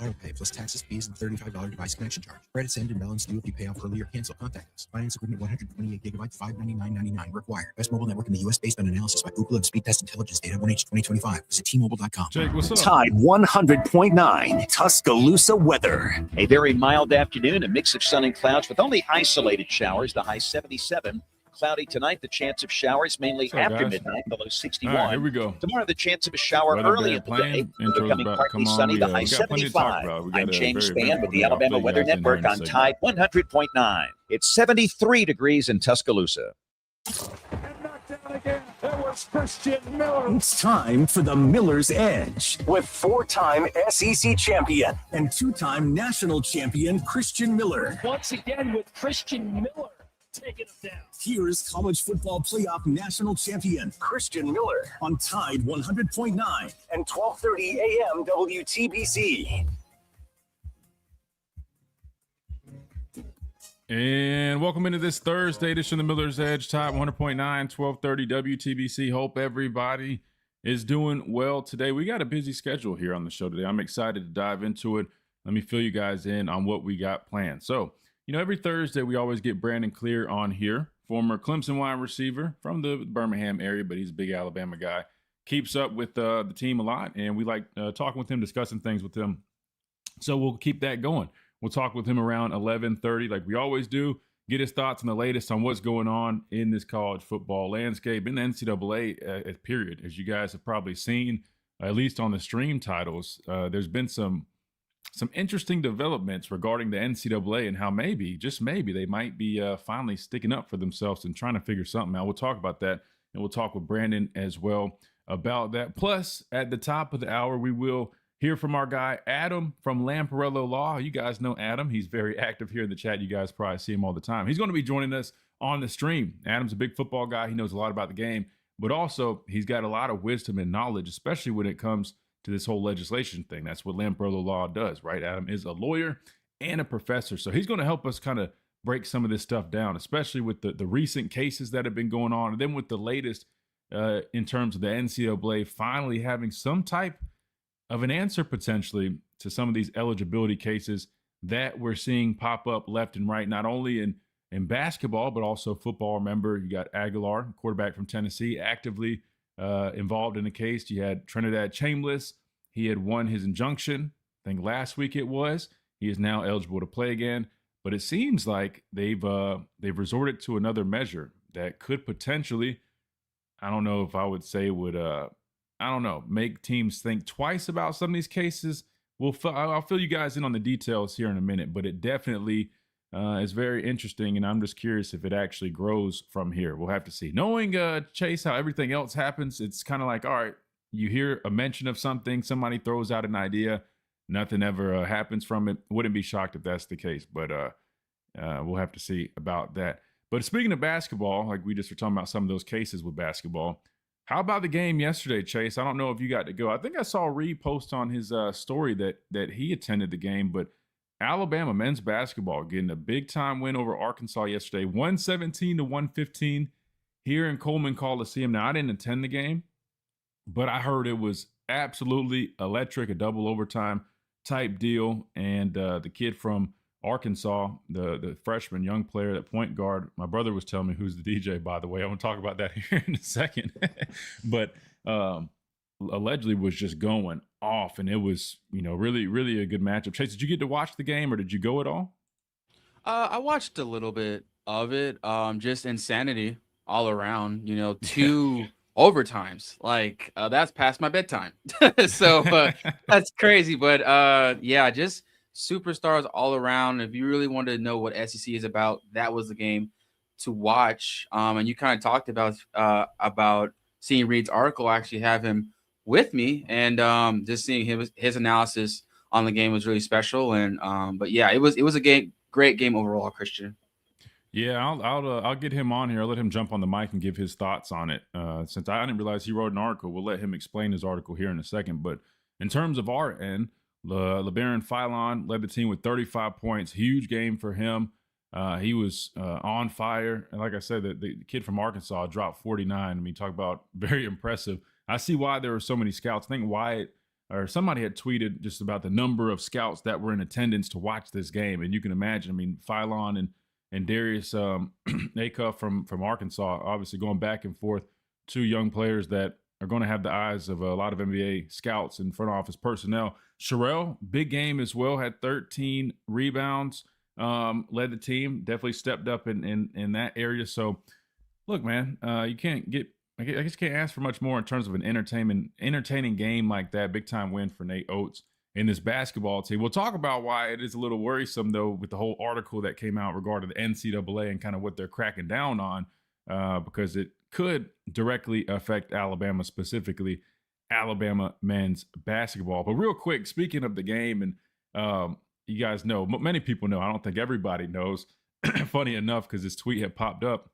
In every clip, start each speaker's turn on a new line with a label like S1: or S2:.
S1: auto pay plus taxes, fees, and $35 device connection charge. Credits end and balance due if you pay off early or cancel. Contact us. Finance agreement 128 gigabyte, $599.99 required. Best mobile network in the U.S. based on analysis by Ookla and Speed Test Intelligence data 1H 2025. Visit T-Mobile.com.
S2: Jake, what's up?
S3: Tide 100.9 Tuscaloosa weather.
S4: A very mild afternoon, a mix of sun and clouds with only isolated showers. The high 77. Cloudy tonight, the chance of showers mainly after midnight, below 61.
S2: All right, here we go.
S4: Tomorrow, the chance of a shower
S2: Weather
S4: early in the day. Becoming partly sunny, the high 75. I'm James Spann with the Alabama Weather Network on Tide 100.9. It's 73 degrees in Tuscaloosa.
S3: It's time for the Miller's Edge with 4-time SEC champion and 2-time national champion Christian Miller.
S5: Once again with Christian Miller taking him down.
S3: Here's college football playoff national champion Christian Miller on Tide 100.9 and 12:30 a.m. WTBC.
S2: And welcome into this Thursday edition of the Miller's Edge, Tide 100.9, 12:30 WTBC. Hope everybody is doing well today. We got a busy schedule here on the show today. I'm excited to dive into it. Let me fill you guys in on what we got planned. So, every Thursday we always get Brandon Clear on here, former Clemson wide receiver from the Birmingham area, but he's a big Alabama guy. Keeps up with the team a lot, and we like talking with him, discussing things with him. So we'll keep that going. We'll talk with him around 11:30 like we always do, get his thoughts on the latest on what's going on in this college football landscape, in the NCAA period. As you guys have probably seen, at least on the stream titles, there's been some interesting developments regarding the NCAA and how maybe, just maybe, they might be finally sticking up for themselves and trying to figure something out. We'll talk about that, and we'll talk with Brandon as well about that. Plus, at the top of the hour, we will hear from our guy, Adam from Lamparello Law. You guys know Adam. He's very active here in the chat. You guys probably see him all the time. He's going to be joining us on the stream. Adam's a big football guy. He knows a lot about the game, but also he's got a lot of wisdom and knowledge, especially when it comes to this whole legislation thing. That's what Lamparello Law does, right? Adam is a lawyer and a professor. So he's going to help us kind of break some of this stuff down, especially with the recent cases that have been going on. And then with the latest in terms of the NCAA finally having some type of an answer potentially to some of these eligibility cases that we're seeing pop up left and right, not only in basketball, but also football. Remember, you got Aguilar, quarterback from Tennessee, actively involved in the case. You had Trinidad Chambliss. He had won his injunction, I think last week it was. He is now eligible to play again. But it seems like they've resorted to another measure that could potentially, I don't know if I would say would, make teams think twice about some of these cases. I'll fill you guys in on the details here in a minute, but it definitely is very interesting, and I'm just curious if it actually grows from here. We'll have to see. Knowing, Chase, how everything else happens, it's kind of like, all right, you hear a mention of something, somebody throws out an idea, nothing ever happens from it. Wouldn't be shocked if that's the case, but we'll have to see about that. But speaking of basketball, like we just were talking about some of those cases with basketball, how about the game yesterday, Chase? I don't know if you got to go. I think I saw Reed post on his story that he attended the game, but Alabama men's basketball getting a big-time win over Arkansas yesterday, 117-115 here in Coleman Coliseum. Now, I didn't attend the game, but I heard it was absolutely electric, a double overtime type deal, and the kid from Arkansas, the freshman young player, that point guard, my brother was telling me who's the DJ, by the way. I'm going to talk about that here in a second. But allegedly was just going off, and it was, really, really a good matchup. Chase, did you get to watch the game, or did you go at all?
S6: I watched a little bit of it. Just insanity all around, 2 overtimes. Like, that's past my bedtime. So that's crazy. But just superstars all around. If you really wanted to know what SEC is about, that was the game to watch. And you kind of talked about seeing Reed's article. I actually have him with me, and just seeing his analysis on the game was really special. And but yeah, it was a great game overall, Christian.
S2: Yeah, I'll get him on here. I'll let him jump on the mic and give his thoughts on it. Since I didn't realize he wrote an article, we'll let him explain his article here in a second. But in terms of our end, LeBaron Philon led the team with 35 points. Huge game for him. He was on fire. And like I said, the kid from Arkansas dropped 49. I mean, talk about very impressive. I see why there were so many scouts. I think Wyatt or somebody had tweeted just about the number of scouts that were in attendance to watch this game. And you can imagine, I mean, Phylon and Darius Acuff from Arkansas, obviously going back and forth, two young players that are going to have the eyes of a lot of NBA scouts and front office personnel. Sherelle, big game as well, had 13 rebounds, led the team, definitely stepped up in that area. So, look, man, you can't get, I guess you can't ask for much more in terms of an entertaining game like that. Big time win for Nate Oates in this basketball team. We'll talk about why it is a little worrisome, though, with the whole article that came out regarding the NCAA and kind of what they're cracking down on, because it could directly affect Alabama, specifically Alabama men's basketball. But real quick, speaking of the game, and you guys know, many people know, I don't think everybody knows, funny enough, because this tweet had popped up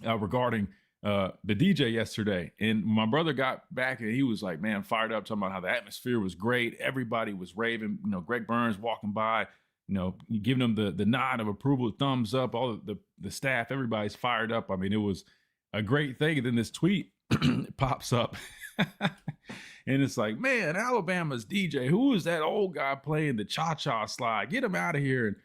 S2: regarding the DJ yesterday. And my brother got back and he was like, man, fired up, talking about how the atmosphere was great. Everybody was raving, Greg Burns walking by, giving him the nod of approval, thumbs up, all the staff, everybody's fired up. I mean, it was a great thing. And then this tweet pops up and it's like, man, Alabama's DJ, who is that old guy playing the cha-cha slide? Get him out of here.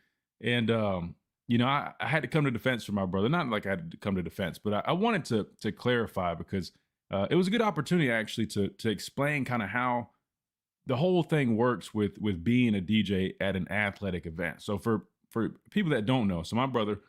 S2: And I had to come to defense for my brother. Not like I had to come to defense, but I wanted to clarify, because it was a good opportunity actually to explain kind of how the whole thing works with being a DJ at an athletic event. So for people that don't know, so my brother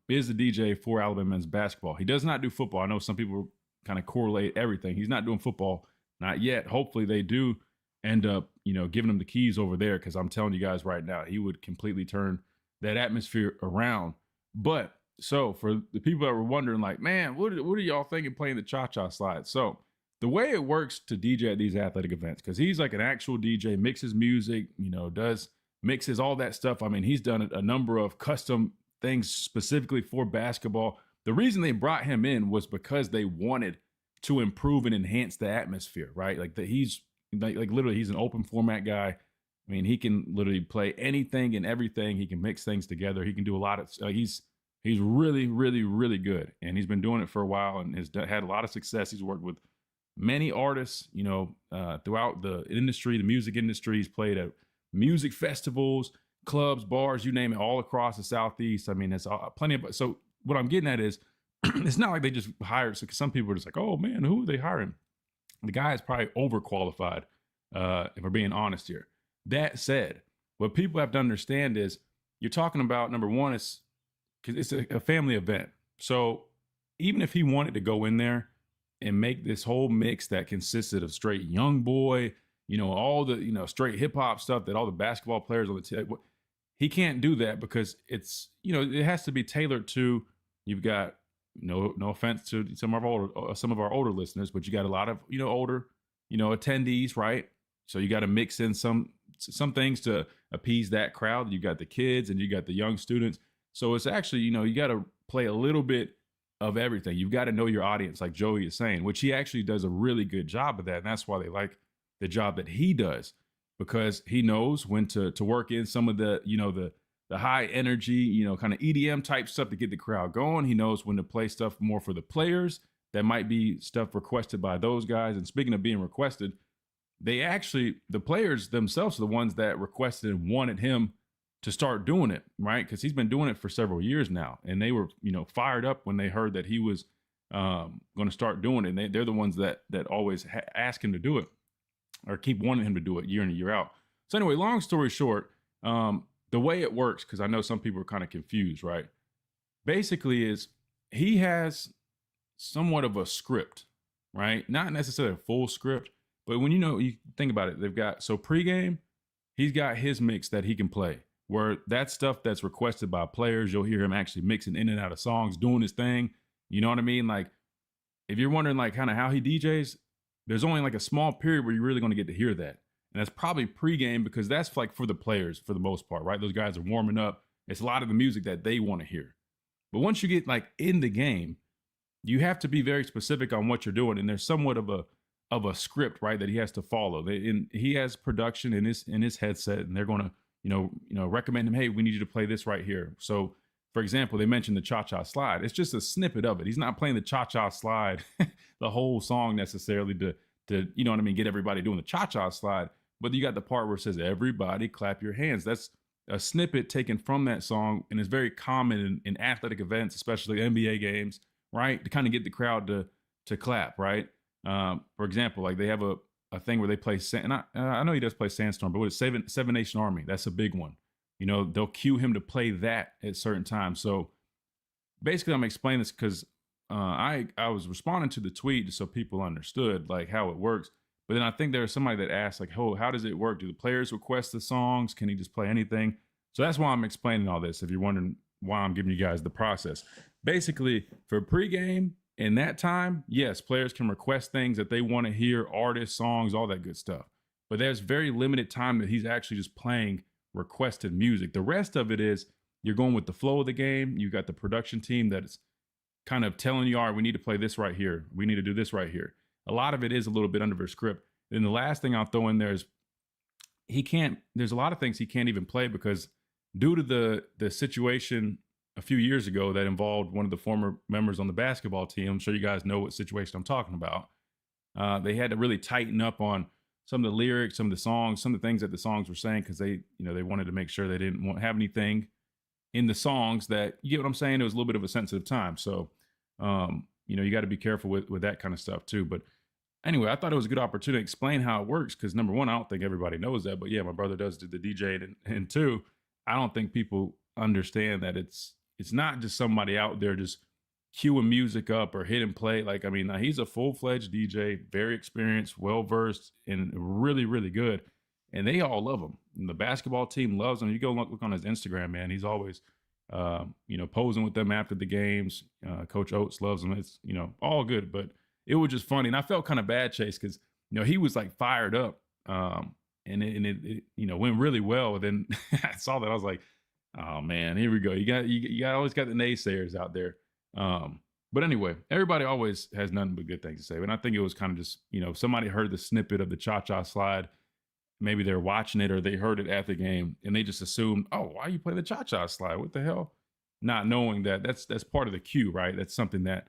S2: is the DJ for Alabama men's basketball. He does not do football. I know some people kind of correlate everything. He's not doing football, not yet. Hopefully they do end up, giving him the keys over there, because I'm telling you guys right now, he would completely turn that atmosphere around. But so for the people that were wondering, like, man, what are y'all thinking playing the cha-cha slide? So the way it works to DJ at these athletic events, because he's like an actual DJ, mixes music, mixes all that stuff. I mean, he's done a number of custom things specifically for basketball. The reason they brought him in was because they wanted to improve and enhance the atmosphere, right? Like that he's like literally he's an open format guy. I mean, he can literally play anything and everything. He can mix things together. He can do a lot of. He's really, really, really good, and he's been doing it for a while and has had a lot of success. He's worked with many artists, throughout the industry, the music industry. He's played at music festivals, clubs, bars, you name it, all across the Southeast. I mean, there's plenty of. So what I'm getting at is, it's not like they just hired. So some people are just like, oh man, who are they hiring? The guy is probably overqualified, if we're being honest here. That said, what people have to understand is you're talking about, number one, is because it's a family event. So even if he wanted to go in there and make this whole mix that consisted of straight young boy, all the, straight hip hop stuff that all the basketball players on the team, he can't do that, because it's, it has to be tailored to, you've got, no offense to some of our older listeners, but you got a lot of, older, attendees, right? So you got to mix in some things to appease that crowd. You got the kids and you got the young students. So it's actually, you got to play a little bit of everything. You've got to know your audience, like Joey is saying, which he actually does a really good job of that. And that's why they like the job that he does, because he knows when to work in some of the, the high energy, kind of EDM type stuff to get the crowd going. He knows when to play stuff more for the players. That might be stuff requested by those guys. And speaking of being requested, the players themselves are the ones that requested and wanted him to start doing it, right? Because he's been doing it for several years now. And they were, fired up when they heard that he was going to start doing it. And they're the ones that always ask him to do it, or keep wanting him to do it year in and year out. So anyway, long story short, the way it works, because I know some people are kind of confused, right? Basically is he has somewhat of a script, right? Not necessarily a full script, but when you think about it, they've got, so pregame, he's got his mix that he can play, where that stuff that's requested by players, you'll hear him actually mixing in and out of songs, doing his thing. You know what I mean? Like, if you're wondering like kind of how he DJs, there's only like a small period where you're really going to get to hear that. And that's probably pregame, because that's like for the players for the most part, right? Those guys are warming up. It's a lot of the music that they want to hear. But once you get like in the game, you have to be very specific on what you're doing. And there's somewhat of a script, right, that he has to follow. He has production in his headset, and they're going to, recommend him, hey, we need you to play this right here. So, for example, they mentioned the cha-cha slide. It's just a snippet of it. He's not playing the cha-cha slide, the whole song necessarily to to, you know what I mean, get everybody doing the cha-cha slide. But you got the part where it says, everybody clap your hands. That's a snippet taken from that song, and it's very common in athletic events, especially NBA games, right? To kind of get the crowd to clap, right? For example, like they have a thing where they play, and I know he does play Sandstorm, but what is Seven Nation Army? That's a big one. You know, they'll cue him to play that at certain times. So basically, I'm explaining this because I was responding to the tweet just so people understood like how it works. But then I think there was somebody that asked like, oh, how does it work? Do the players request the songs? Can he just play anything? So that's why I'm explaining all this. If you're wondering why I'm giving you guys the process, basically for pregame in that time, yes, players can request things that they want to hear, artists, songs, all that good stuff. But there's very limited time that he's actually just playing requested music. The rest of it is you're going with the flow of the game. You got the production team that's kind of telling you, all right, we need to play this right here. We need to do this right here. A lot of it is a little bit under the script. And the last thing I'll throw in there is there's a lot of things he can't even play because due to the situation a few years ago that involved one of the former members on the basketball team, I'm sure you guys know what situation I'm talking about. They had to really tighten up on some of the lyrics, some of the songs, some of the things that the songs were saying because they wanted to make sure they didn't have anything in the songs that, you get what I'm saying? It was a little bit of a sensitive time. So, you got to be careful with that kind of stuff too. But anyway, I thought it was a good opportunity to explain how it works because number one, I don't think everybody knows that. But yeah, my brother does do the DJ. And two, I don't think people understand that it's not just somebody out there just queuing music up or hit and play. Like, I mean, he's a full-fledged DJ, very experienced, well-versed, and really, really good. And they all love him. And the basketball team loves him. You go look on his Instagram, man. He's always, posing with them after the games. Coach Oates loves him. It's, all good. But it was just funny. And I felt kind of bad, Chase, because, he was like fired up. And it went really well. And then I saw that. I was like, oh, man, here we go. You always got the naysayers out there. But anyway, everybody always has nothing but good things to say. And I think it was kind of just, somebody heard the snippet of the cha-cha slide. Maybe they're watching it or they heard it at the game and they just assumed, oh, why you play the cha-cha slide? What the hell? Not knowing that that's part of the cue, right? That's something that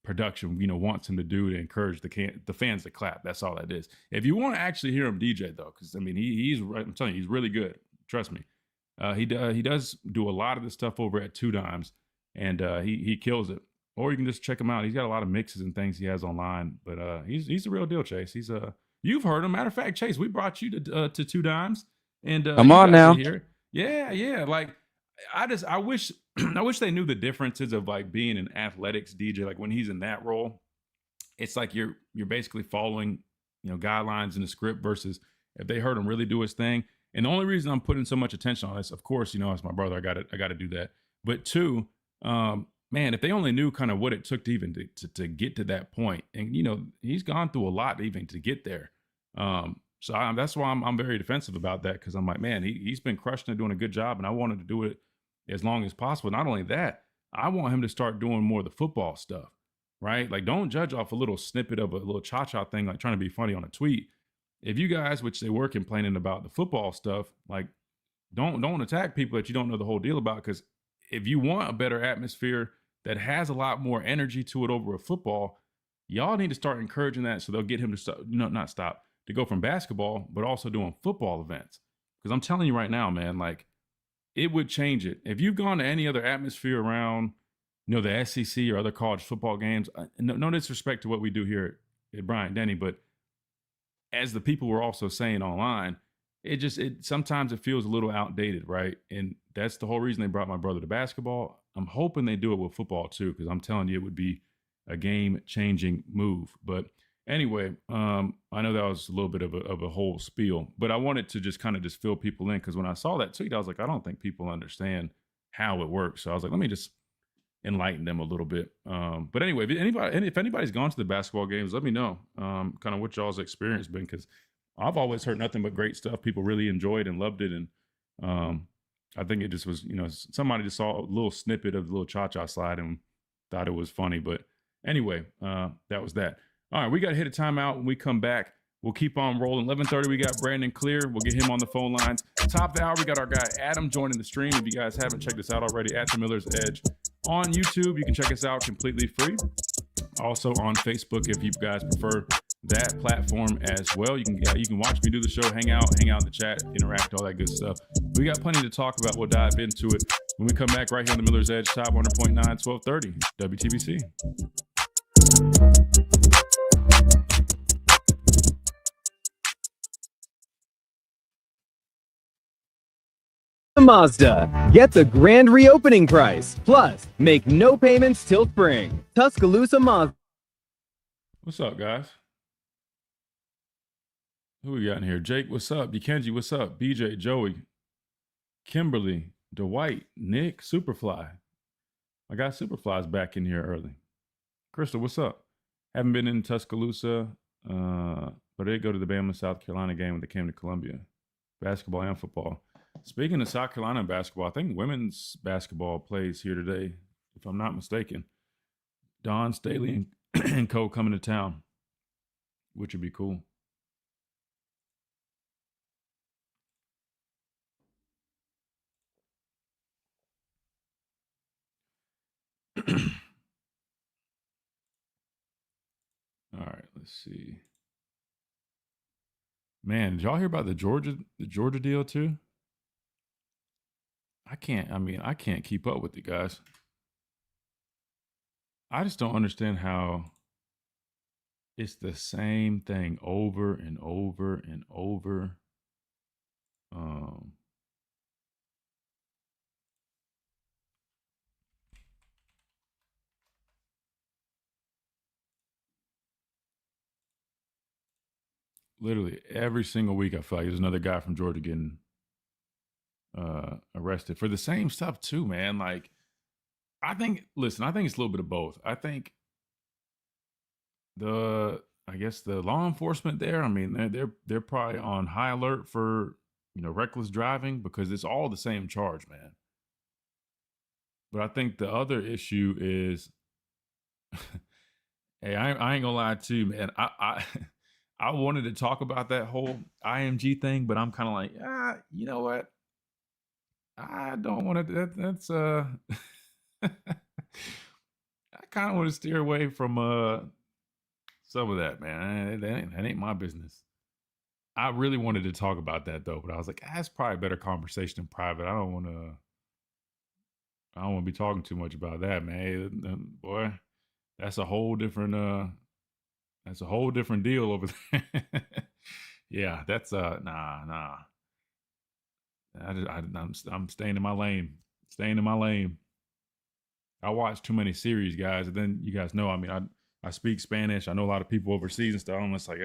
S2: production, wants him to do to encourage the fans to clap. That's all that is. If you want to actually hear him DJ though, because I mean, I'm telling you, he's really good. Trust me. He does do a lot of this stuff over at Two Dimes, and he kills it. Or you can just check him out. He's got a lot of mixes and things he has online. But he's the real deal, Chase. You've heard him. Matter of fact, Chase, we brought you to Two Dimes, and
S7: I'm on now.
S2: Here. Yeah. Like I wish they knew the differences of like being an athletics DJ. Like when he's in that role, it's like you're basically following guidelines in the script versus if they heard him really do his thing. And the only reason I'm putting so much attention on this, of course, as my brother, I got to do that. But two, man, if they only knew kind of what it took to even to get to that point, and he's gone through a lot even to get there. So that's why I'm very defensive about that because I'm like, man, he's been crushing and doing a good job, and I wanted to do it as long as possible. Not only that, I want him to start doing more of the football stuff, right? Like, don't judge off a little snippet of a little cha-cha thing, like trying to be funny on a tweet. If you guys, which they were complaining about the football stuff, like don't attack people that you don't know the whole deal about. Because if you want a better atmosphere that has a lot more energy to it over a football, y'all need to start encouraging that so they'll get him to stop, to go from basketball, but also doing football events. Because I'm telling you right now, man, like it would change it. If you've gone to any other atmosphere around, the SEC or other college football games, no disrespect to what we do here at Bryant-Denny, but as the people were also saying online, sometimes it feels a little outdated, right? And that's the whole reason they brought my brother to basketball. I'm hoping they do it with football too, because I'm telling you, it would be a game-changing move. But anyway, I know that was a little bit of a whole spiel, but I wanted to just kind of just fill people in because when I saw that tweet, I was like, I don't think people understand how it works. So I was like, let me just enlighten them a little bit. But anyway, if anybody's gone to the basketball games, let me know kind of what y'all's experience been, because I've always heard nothing but great stuff. People really enjoyed and loved it. And I think it just was, somebody just saw a little snippet of the little cha-cha slide and thought it was funny. But anyway, that was that. All right, we got to hit a timeout. When we come back, we'll keep on rolling. 11:30, we got Brandon Clear. We'll get him on the phone lines. Top of the hour, we got our guy Adam joining the stream. If you guys haven't checked us out already, at the Miller's Edge on YouTube, you can check us out completely free. Also on Facebook, if you guys prefer that platform as well. You can watch me do the show, hang out in the chat, interact, all that good stuff. We got plenty to talk about. We'll dive into it when we come back right here on the Miller's Edge, Top 100.9, 1230 WTBC.
S7: Mazda. Get the grand reopening price. Plus, make no payments till spring. Tuscaloosa Mazda.
S2: What's up, guys? Who we got in here? Jake, what's up? Dikenji, what's up? BJ, Joey, Kimberly, Dwight, Nick, Superfly. I got Superfly's back in here early. Crystal, what's up? Haven't been in Tuscaloosa, but I did go to the Bama, South Carolina game when they came to Columbia. Basketball and football. Speaking of South Carolina basketball, I think women's basketball plays here today, if I'm not mistaken. Don Staley and co coming to town, which would be cool. All right, let's see. Man, did y'all hear about the Georgia deal too? I can't keep up with it, guys. I just don't understand how it's the same thing over and over and over. Literally every single week, I feel like there's another guy from Georgia getting arrested for the same stuff too, man. Like, I think it's a little bit of both. I think the law enforcement there, I mean, they're probably on high alert for, reckless driving because it's all the same charge, man. But I think the other issue is, hey, I ain't gonna lie to you, man. I wanted to talk about that whole IMG thing, but I'm kind of like, you know what? I don't want to. That's I kind of want to steer away from some of that, man. That ain't my business. I really wanted to talk about that though, but I was like, that's probably a better conversation in private. I don't want to be talking too much about that, man. Boy, that's a whole different deal over there. Yeah, that's nah. I'm staying in my lane. Staying in my lane. I watch too many series, guys, and then you guys know. I mean, I speak Spanish. I know a lot of people overseas and stuff. I'm just like,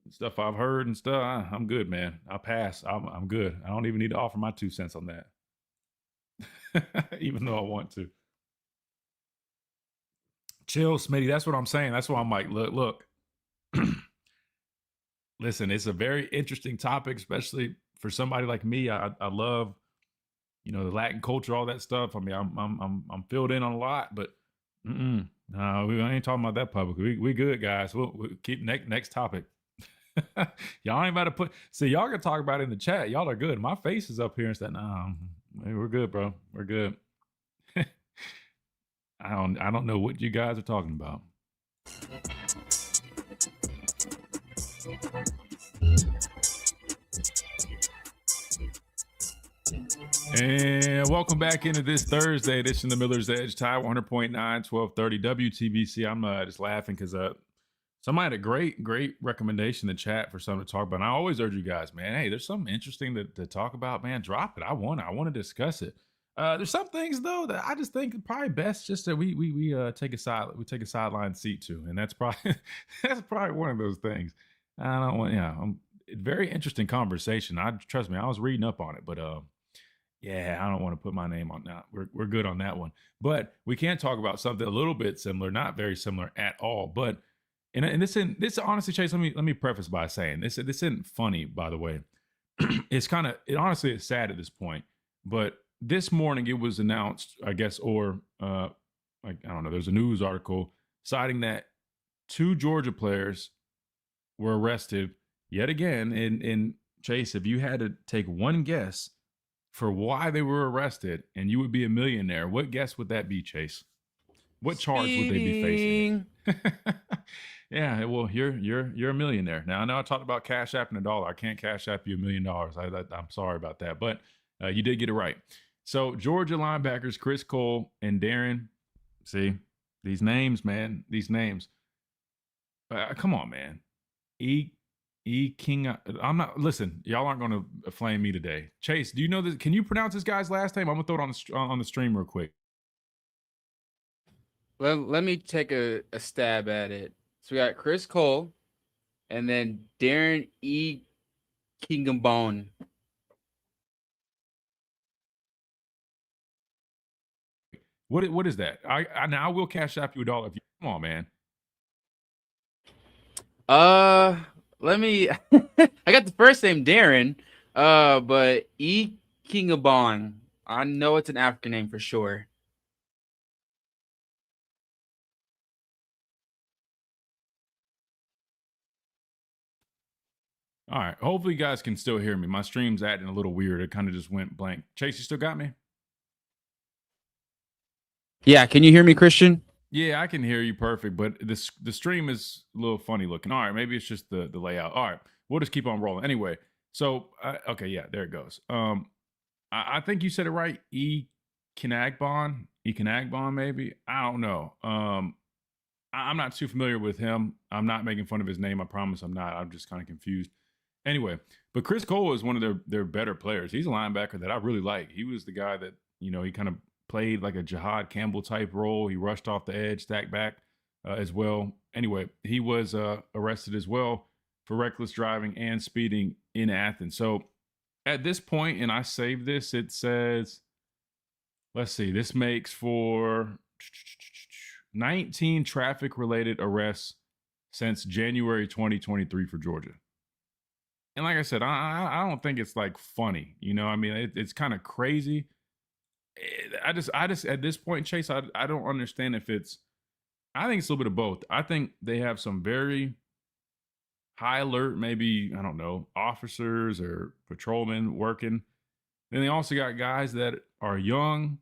S2: stuff I've heard and stuff. I'm good, man. I'll pass. I'm good. I don't even need to offer my 2 cents on that, even though I want to. Chill, Smitty. That's what I'm saying. That's why I'm like, look. Listen, it's a very interesting topic, especially for somebody like me. I love, the Latin culture, all that stuff. I mean, I'm filled in on a lot, but no, I ain't talking about that publicly. We good, guys. We'll keep next topic. Y'all ain't about to y'all can talk about it in the chat. Y'all are good. My face is up here and said, no, we're good, bro. We're good. I don't know what you guys are talking about. And welcome back into this Thursday edition of the Miller's Edge, Top 100.9, 1230 WTBC. I'm just laughing because somebody had a great recommendation in the chat for something to talk about. And I always urge you guys, man, hey, there's something interesting to talk about, man. Drop it. I want to discuss it. There's some things though that I just think probably best just that we take a sideline seat to, and that's probably one of those things. I don't want, very interesting conversation. Trust me, I was reading up on it, but yeah, I don't want to put my name on that. We're good on that one. But we can talk about something a little bit similar, not very similar at all. But and this honestly, Chase, let me preface by saying this isn't funny, by the way. It honestly is sad at this point. But this morning it was announced, I guess, or I don't know, there's a news article citing that 2 Georgia players were arrested yet again. And Chase, if you had to take one guess for why they were arrested and you would be a millionaire, what guess would that be, Chase? What charge would they be facing? Yeah, well, you're a millionaire. Now, I know I talked about cash apping $1. I can't cash app you $1 million. I'm sorry about that, but you did get it right. So Georgia linebackers Chris Cole and Darren. See, these names, man, these names. Come on, man. King. I'm not. Listen, y'all aren't going to flame me today. Chase, do you know this? Can you pronounce this guy's last name? I'm gonna throw it on the stream real quick.
S6: Let me take a stab at it. So we got Chris Cole, and then Darren Kingbone.
S2: What is that? I will cash app you $1 if you come on, man.
S6: Let me. I got the first name Darren, but Kingbone. I know it's an African name for sure.
S2: All right. Hopefully you guys can still hear me. My stream's acting a little weird. It kind of just went blank. Chase, you still got me?
S6: Yeah. Can you hear me, Christian?
S2: Yeah, I can hear you perfect, but the stream is a little funny looking. All right. Maybe it's just the layout. All right. We'll just keep on rolling. Anyway. So, okay. Yeah, there it goes. I think you said it right. Ekinagbon, maybe. I don't know. I'm not too familiar with him. I'm not making fun of his name. I promise I'm not. I'm just kind of confused. Anyway, but Chris Cole is one of their better players. He's a linebacker that I really like. He was the guy that, he kind of played like a Jahad Campbell type role. He rushed off the edge, stacked back as well. Anyway, he was arrested as well for reckless driving and speeding in Athens. So at this point, and I saved this, it says, let's see, this makes for 19 traffic-related arrests since January 2023 for Georgia. And like I said, I don't think it's like funny, I mean, it's kind of crazy. I just at this point, Chase, I don't understand if I think it's a little bit of both. I think they have some very high alert, maybe, I don't know, officers or patrolmen working. Then they also got guys that are young,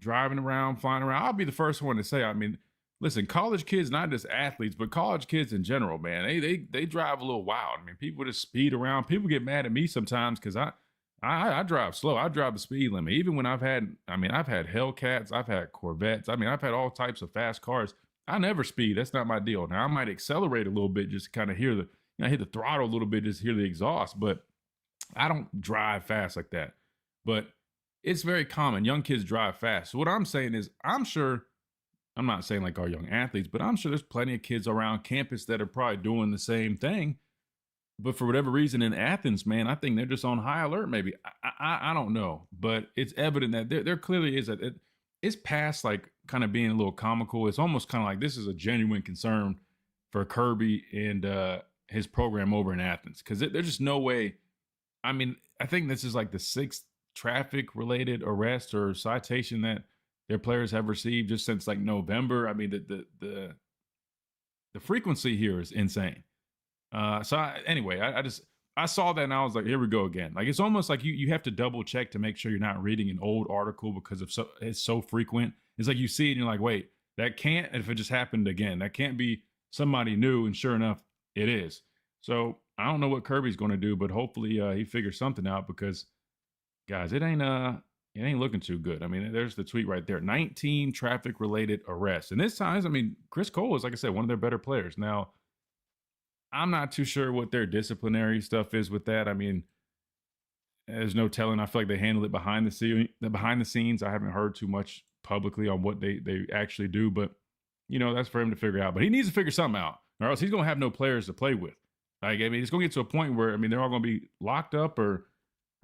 S2: driving around, flying around. I'll be the first one to say, I mean, listen, college kids, not just athletes, but college kids in general, man, they drive a little wild. I mean, people just speed around. People get mad at me sometimes because I drive slow. I drive the speed limit. Even when I've had Hellcats, I've had Corvettes. I mean, I've had all types of fast cars. I never speed. That's not my deal. Now, I might accelerate a little bit just to kind of hear hit the throttle a little bit, just hear the exhaust, but I don't drive fast like that. But it's very common. Young kids drive fast. So what I'm saying is, I'm not saying like our young athletes, but I'm sure there's plenty of kids around campus that are probably doing the same thing. But for whatever reason in Athens, man, I think they're just on high alert maybe. I don't know. But it's evident that there clearly is it's past like kind of being a little comical. It's almost kind of like this is a genuine concern for Kirby and his program over in Athens. Because there's just no way. I mean, I think this is like the 6th traffic-related arrest or citation that their players have received just since like November. I mean, the frequency here is insane. I saw that and I was like, here we go again. Like, it's almost like you have to double check to make sure you're not reading an old article because it's so frequent. It's like you see it and you're like, wait, that can't, if it just happened again, that can't be somebody new. And sure enough, it is. So I don't know what Kirby's going to do, but hopefully he figures something out because, guys, it ain't looking too good. I mean, there's the tweet right there. 19 traffic-related arrests. And this time, I mean, Chris Cole is, like I said, one of their better players. Now, I'm not too sure what their disciplinary stuff is with that. I mean, there's no telling. I feel like they handle it behind the scenes. I haven't heard too much publicly on what they actually do, but that's for him to figure out. But he needs to figure something out, or else he's gonna have no players to play with. Like, I mean, it's gonna get to a point where they're all gonna be locked up, or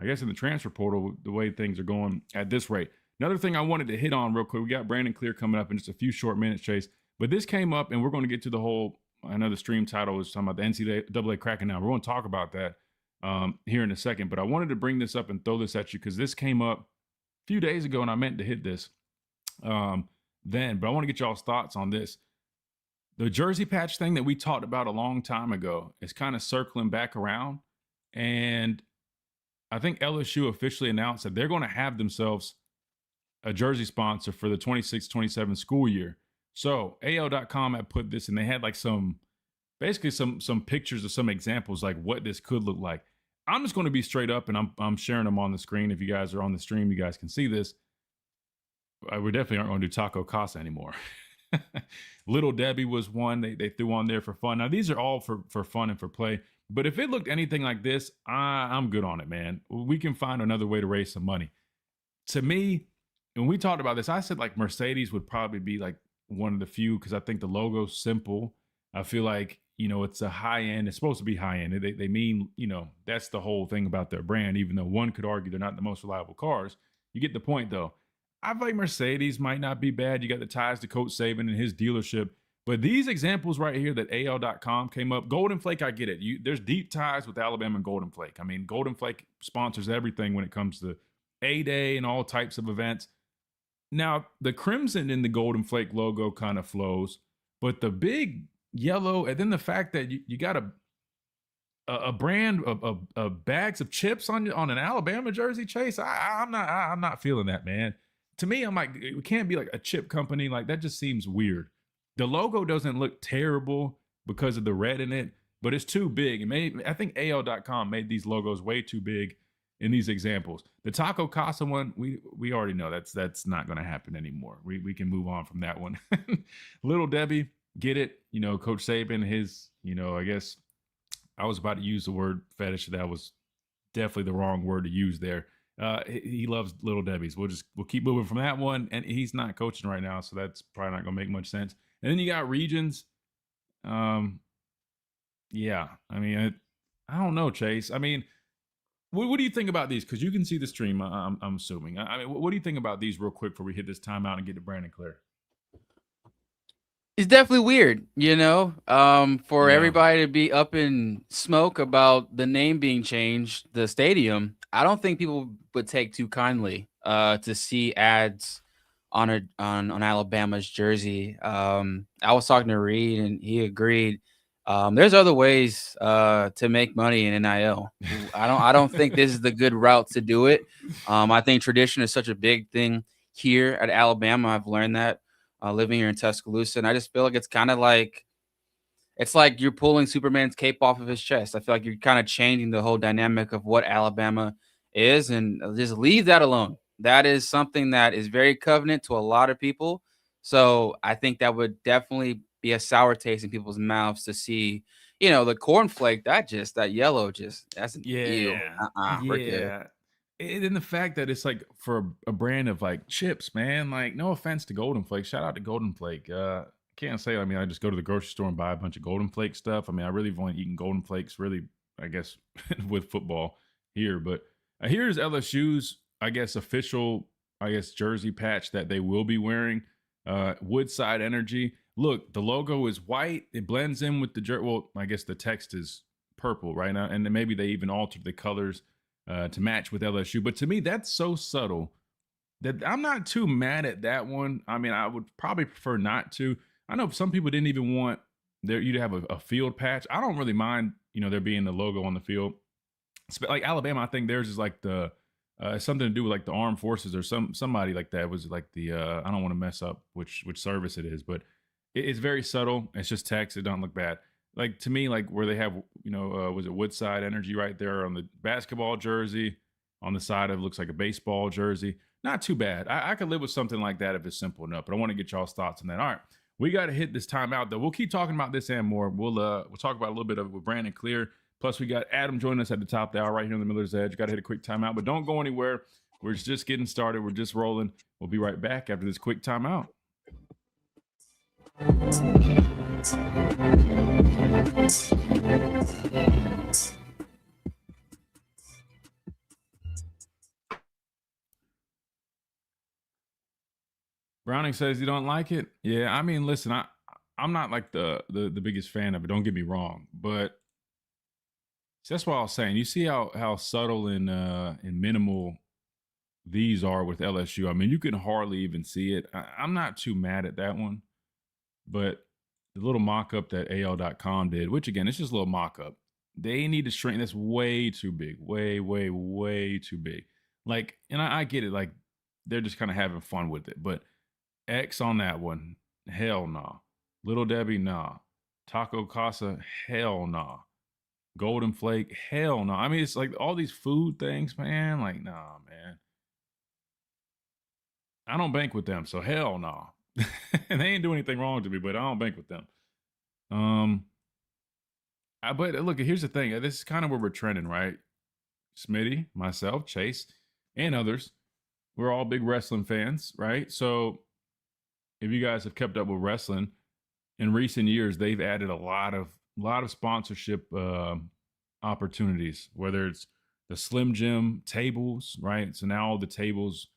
S2: I guess in the transfer portal, the way things are going at this rate. Another thing I wanted to hit on real quick. We got Brandon Clear coming up in just a few short minutes, Chase. But this came up, and we're going to get to the whole. I know the stream title is talking about the NCAA cracking down. We're going to talk about that here in a second. But I wanted to bring this up and throw this at you because this came up a few days ago, and I meant to hit this then. But I want to get y'all's thoughts on this. The jersey patch thing that we talked about a long time ago is kind of circling back around. And I think LSU officially announced that they're going to have themselves a jersey sponsor for the 26-27 school year. So AL.com had put this, and they had like some basically some pictures of some examples like what this could look like. I'm just going to be straight up, and I'm sharing them on the screen. If you guys are on the stream, you guys can see this. We definitely aren't going to do Taco Casa anymore. Little Debbie was one they threw on there for fun. Now, these are all for fun and for play. But if it looked anything like this, I'm good on it, man. We can find another way to raise some money. To me, when we talked about this, I said like Mercedes would probably be like one of the few because I think the logo's simple. I feel like, it's a high end. It's supposed to be high end. They mean, that's the whole thing about their brand, even though one could argue they're not the most reliable cars. You get the point, though. I feel like Mercedes might not be bad. You got the ties to Coach Saban and his dealership. But these examples right here that AL.com came up, Golden Flake, I get it. There's deep ties with Alabama and Golden Flake. I mean, Golden Flake sponsors everything when it comes to A-Day and all types of events. Now, the crimson in the Golden Flake logo kind of flows, but the big yellow, and then the fact that you got a brand of bags of chips on an Alabama jersey, Chase, I'm not feeling that, man. To me, I'm like, it can't be like a chip company. Like, that just seems weird. The logo doesn't look terrible because of the red in it, but it's too big. I think AL.com made these logos way too big in these examples. The Taco Casa one, we already know that's not going to happen anymore. We can move on from that one. Little Debbie, get it. Coach Saban, his, I guess I was about to use the word fetish. That was definitely the wrong word to use there. He loves Little Debbie's. We'll keep moving from that one. And he's not coaching right now, so that's probably not going to make much sense. And then you got regions. Yeah, I mean, I don't know, Chase. I mean, what do you think about these? Because you can see the stream, I'm assuming. I mean, what do you think about these real quick before we hit this timeout and get to Brandon Clare?
S6: It's definitely weird, for everybody to be up in smoke about the name being changed, the stadium. I don't think people would take too kindly to see ads on Alabama's jersey. I was talking to Reed, and he agreed. There's other ways to make money in NIL. I don't think this is the good route to do it. I think tradition is such a big thing here at Alabama. I've learned that living here in Tuscaloosa, and I just feel like it's kind of like you're pulling Superman's cape off of his chest. I feel like you're kind of changing the whole dynamic of what Alabama is, and just leave that alone. That is something that is very covenant to a lot of people. So I think that would definitely be a sour taste in people's mouths to see, the cornflake, that yellow, that's an ew.
S2: Yeah. And the fact that it's like for a brand of like chips, man, like no offense to Golden Flake. Shout out to Golden Flake. Can't say, I just go to the grocery store and buy a bunch of Golden Flake stuff. I really have only eaten Golden Flakes really, I guess, with football here. But here's LSU's, I guess, official, jersey patch that they will be wearing. Woodside Energy. Look, the logo is white. It blends in with the jersey. Well, I guess the text is purple right now. And then maybe they even altered the colors to match with LSU. But to me, that's so subtle that I'm not too mad at that one. I would probably prefer not to. I know some people didn't even want you to have a field patch. I don't really mind, there being the logo on the field. Like Alabama, I think theirs is like the something to do with like the armed forces or somebody like that. It was like the I don't want to mess up which service it is, but it's very subtle. It's just text. It don't look bad. Like to me, like where they have, was it Woodside Energy right there on the basketball jersey, on the side of it looks like a baseball jersey. Not too bad. I could live with something like that if it's simple enough. But I want to get y'all's thoughts on that. All right, we got to hit this timeout though. We'll keep talking about this and more. We'll talk about a little bit of it with Brandon Clear. Plus, we got Adam joining us at the top of the hour right here on the Miller's Edge. Got to hit a quick timeout, but don't go anywhere. We're just getting started. We're just rolling. We'll be right back after this quick timeout. Browning says you don't like it. Yeah, listen, I'm not like the biggest fan of it. Don't get me wrong, but that's what I was saying. You see how subtle and minimal these are with LSU. You can hardly even see it. I'm not too mad at that one, but the little mock-up that AL.com did, which again, it's just a little mock-up. They need to shrink. That's way too big. Way, way, way too big. Like, and I get it. Like, they're just kind of having fun with it. But X on that one, hell no. Little Debbie, nah. Taco Casa, hell nah. Golden Flake, hell no. I mean, it's like all these food things, man. Like, nah, man. I don't bank with them, so hell no. And they ain't doing anything wrong to me, but I don't bank with them. But look, here's the thing. This is kind of where we're trending, right? Smitty, myself, Chase, and others. We're all big wrestling fans, right? So if you guys have kept up with wrestling, in recent years, they've added a lot of sponsorship opportunities, whether it's the Slim Jim tables, right? So now all the tables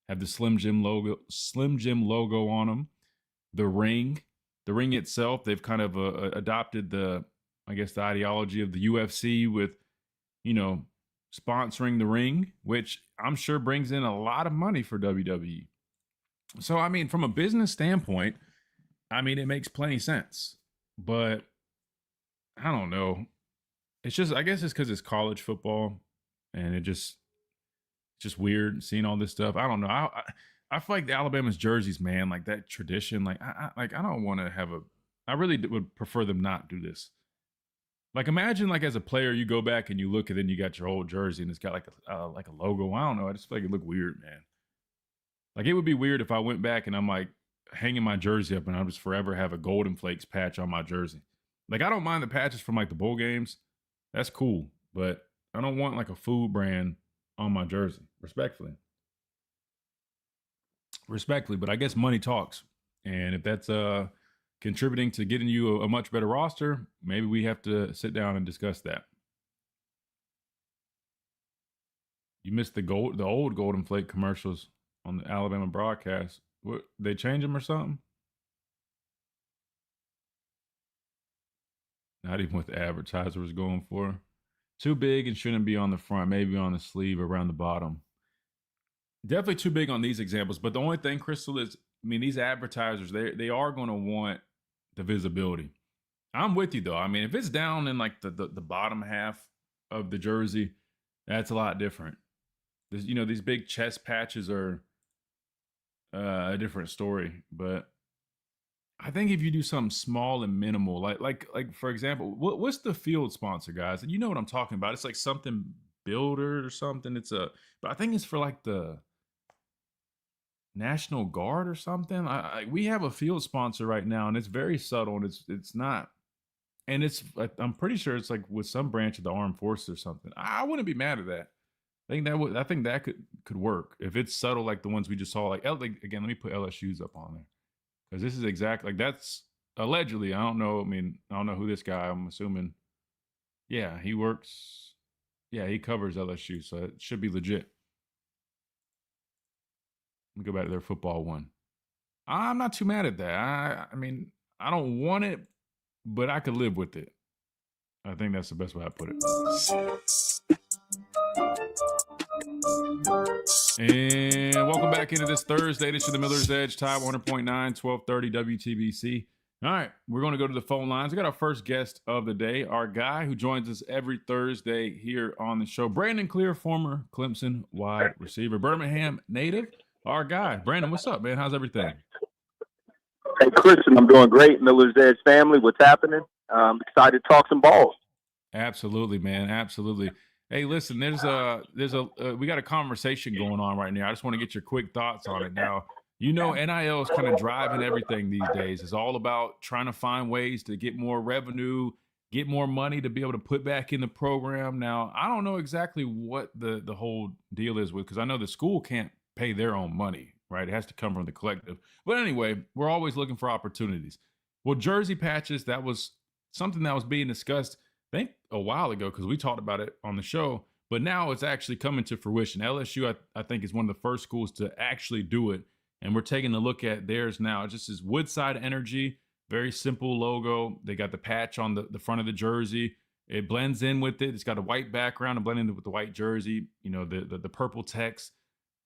S2: have the Slim Jim logo on them. The ring itself, they've kind of adopted the ideology of the UFC with, sponsoring the ring, which I'm sure brings in a lot of money for WWE. So, I mean, from a business standpoint, it makes plenty sense, but I don't know. It's just, I guess it's because it's college football and it's just weird seeing all this stuff. I don't know. I feel like the Alabama's jerseys, man, like that tradition, I don't want to have I really would prefer them not do this. Like, imagine, like, as a player, you go back and you look and then you got your old jersey and it's got like a logo. I don't know. I just feel like it looked weird, man. Like, it would be weird if I went back and I'm like hanging my jersey up and I'll just forever have a Golden Flakes patch on my jersey. Like, I don't mind the patches from like the bowl games. That's cool. But I don't want like a food brand on my jersey, respectfully. But I guess money talks. And if that's contributing to getting you a much better roster, maybe we have to sit down and discuss that. You missed the old Golden Flake commercials on the Alabama broadcast. What, they change them or something? Not even what the advertiser was going for. Too big and shouldn't be on the front, maybe on the sleeve, around the bottom. Definitely too big on these examples. But the only thing, Crystal, is, these advertisers, they are going to want the visibility. I'm with you, though. If it's down in like the bottom half of the jersey, that's a lot different. These big chest patches are a different story. But I think if you do something small and minimal, like for example, what's the field sponsor, guys? And you know what I'm talking about. It's like something Builder or something. But I think it's for like the National Guard or something. We have a field sponsor right now, and it's very subtle, and it's not. And I'm pretty sure it's like with some branch of the armed forces or something. I wouldn't be mad at that. I think that could work if it's subtle, like the ones we just saw. Like again, let me put LSU's up on there, because this is exactly like that's allegedly. I don't know. I don't know who this guy. I'm assuming. Yeah, he works. Yeah, he covers LSU, so it should be legit. Let me go back to their football one. I'm not too mad at that. I don't want it, but I could live with it. I think that's the best way I put it. And welcome back into this Thursday edition of the Miller's Edge, Tide 100.9, 1230 WTBC. All right, we're going to go to the phone lines. We got our first guest of the day, our guy who joins us every Thursday here on the show, Brandon Clear, former Clemson wide receiver, Birmingham native, our guy. Brandon, what's up, man? How's everything?
S8: Hey, Christian, I'm doing great. Miller's Edge family, what's happening? Excited to talk some balls.
S2: Absolutely, man. Absolutely. Hey, listen, we got a conversation going on right now. I just want to get your quick thoughts on it now. NIL is kind of driving everything these days. It's all about trying to find ways to get more revenue, get more money to be able to put back in the program. Now, I don't know exactly what the whole deal is with, because I know the school can't pay their own money, right? It has to come from the collective. But anyway, we're always looking for opportunities. Well, jersey patches, that was something that was being discussed, I think, a while ago, because we talked about it on the show. But now it's actually coming to fruition. LSU, I think, is one of the first schools to actually do it. And we're taking a look at theirs now. It just is Woodside Energy, very simple logo. They got the patch on the front of the jersey. It blends in with it. It's got a white background and blending with the white jersey, the purple text.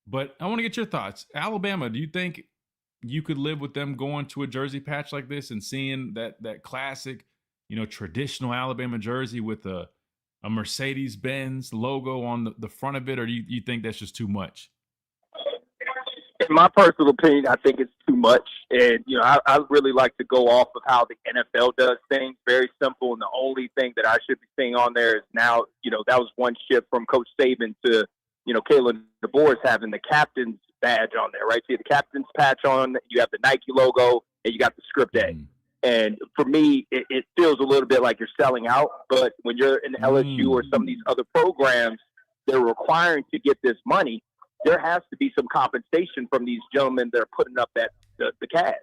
S2: But I want to get your thoughts. Alabama, do you think you could live with them going to a jersey patch like this and seeing that classic, traditional Alabama jersey with a Mercedes-Benz logo on the front of it? Or do you think that's just too much?
S8: in my personal opinion, I think it's too much. And, I really like to go off of how the NFL does things. Very simple. And the only thing that I should be seeing on there is now, that was one shift from Coach Saban to, Kalen DeBoer having the captain's badge on there, right? So you have the captain's patch on, you have the Nike logo, and you got the script A. And for me, it feels a little bit like you're selling out. But when you're in LSU or some of these other programs, they're requiring to get this money. There has to be some compensation from these gentlemen that are putting up the cash,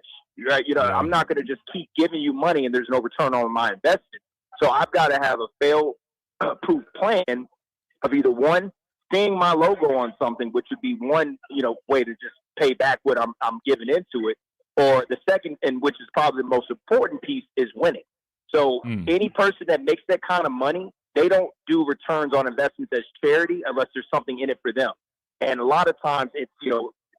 S8: right? I'm not going to just keep giving you money and there's no return on my investment. So I've got to have a fail-proof plan of either one, seeing my logo on something, which would be one, way to just pay back what I'm giving into it, or the second, and which is probably the most important piece, is winning. So any person that makes that kind of money, they don't do returns on investments as charity unless there's something in it for them. And a lot of times it's,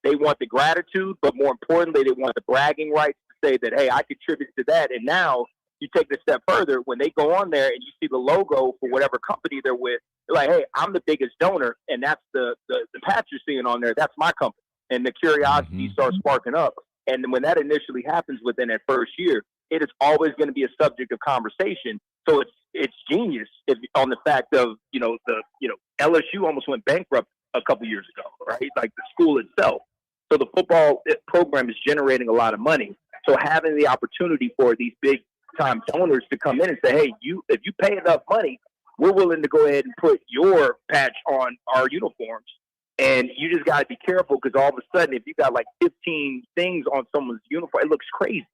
S8: they want the gratitude, but more importantly, they want the bragging rights to say that, hey, I contributed to that. And now you take it a step further. When they go on there and you see the logo for whatever company they're with, they're like, hey, I'm the biggest donor. And that's the patch you're seeing on there. That's my company. And the curiosity starts sparking up. And when that initially happens within that first year, it is always going to be a subject of conversation. So it's genius on the fact of, LSU almost went bankrupt a couple years ago, right? Like the school itself. So the football program is generating a lot of money. So having the opportunity for these big time donors to come in and say, hey, if you pay enough money, we're willing to go ahead and put your patch on our uniforms. And you just got to be careful because all of a sudden, if you got like 15 things on someone's uniform, it looks crazy.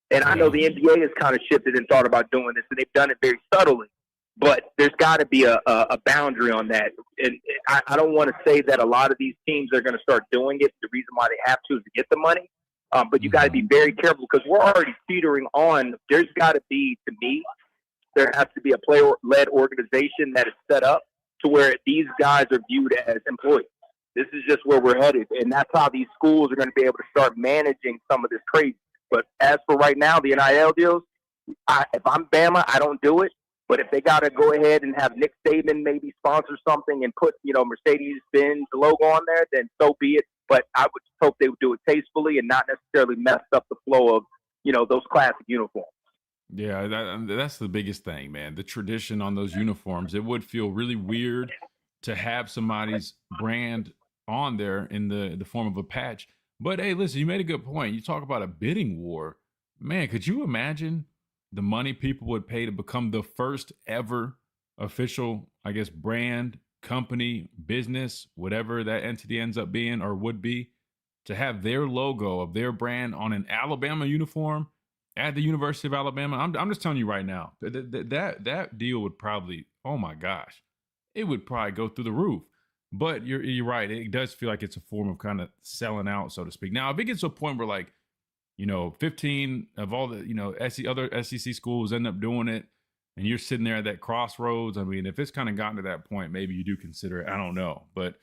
S8: And I know the NBA has kind of shifted and thought about doing this, and they've done it very subtly. But there's got to be a boundary on that. And I don't want to say that a lot of these teams are going to start doing it. The reason why they have to is to get the money. But you got to be very careful because we're already teetering on. There's got to be, to me, there has to be a player-led organization that is set up to where these guys are viewed as employees. This is just where we're headed. And that's how these schools are going to be able to start managing some of this crazy. But as for right now, the NIL deals, if I'm Bama, I don't do it. But if they got to go ahead and have Nick Saban maybe sponsor something and put, Mercedes-Benz logo on there, then so be it. But I would hope they would do it tastefully and not necessarily mess up the flow of, those classic uniforms.
S2: Yeah, that's the biggest thing, man. The tradition on those uniforms. It would feel really weird to have somebody's brand on there in the form of a patch. But hey, listen, you made a good point. You talk about a bidding war. Man, could you imagine the money people would pay to become the first ever official, I guess, brand, company, business, whatever that entity ends up being or would be, to have their logo of their brand on an Alabama uniform at the University of Alabama? I'm just telling you right now, that deal would probably, oh my gosh, it would probably go through the roof. But you're right. It does feel like it's a form of kind of selling out, so to speak. Now, if it gets to a point where 15 of all the, other SEC schools end up doing it and you're sitting there at that crossroads, I mean, if it's kind of gotten to that point, maybe you do consider it. I don't know. But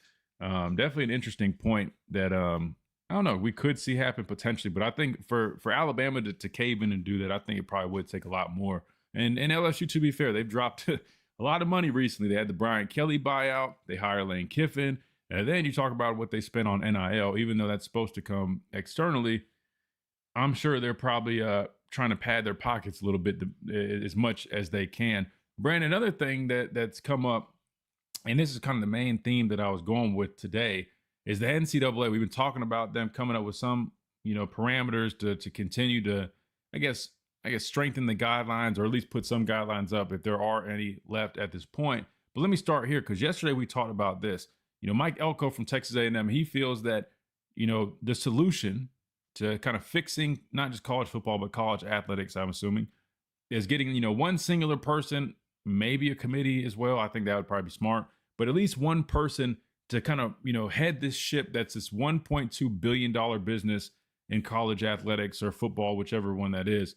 S2: definitely an interesting point that, I don't know, we could see happen potentially. But I think for Alabama to cave in and do that, I think it probably would take a lot more. And LSU, to be fair, they've dropped a lot of money recently. They had the Brian Kelly buyout. They hired Lane Kiffin. And then you talk about what they spent on NIL, even though that's supposed to come externally. I'm sure they're probably trying to pad their pockets a little bit as much as they can. Brandon, another thing that's come up, and this is kind of the main theme that I was going with today, is the NCAA. We've been talking about them coming up with some, parameters to continue to, I guess, strengthen the guidelines, or at least put some guidelines up if there are any left at this point. But let me start here, because yesterday we talked about this. Mike Elko from Texas A&M, he feels that, the solution to kind of fixing not just college football, but college athletics, I'm assuming, is getting, one singular person, maybe a committee as well. I think that would probably be smart, but at least one person to kind of, head this ship that's this $1.2 billion business in college athletics or football, whichever one that is.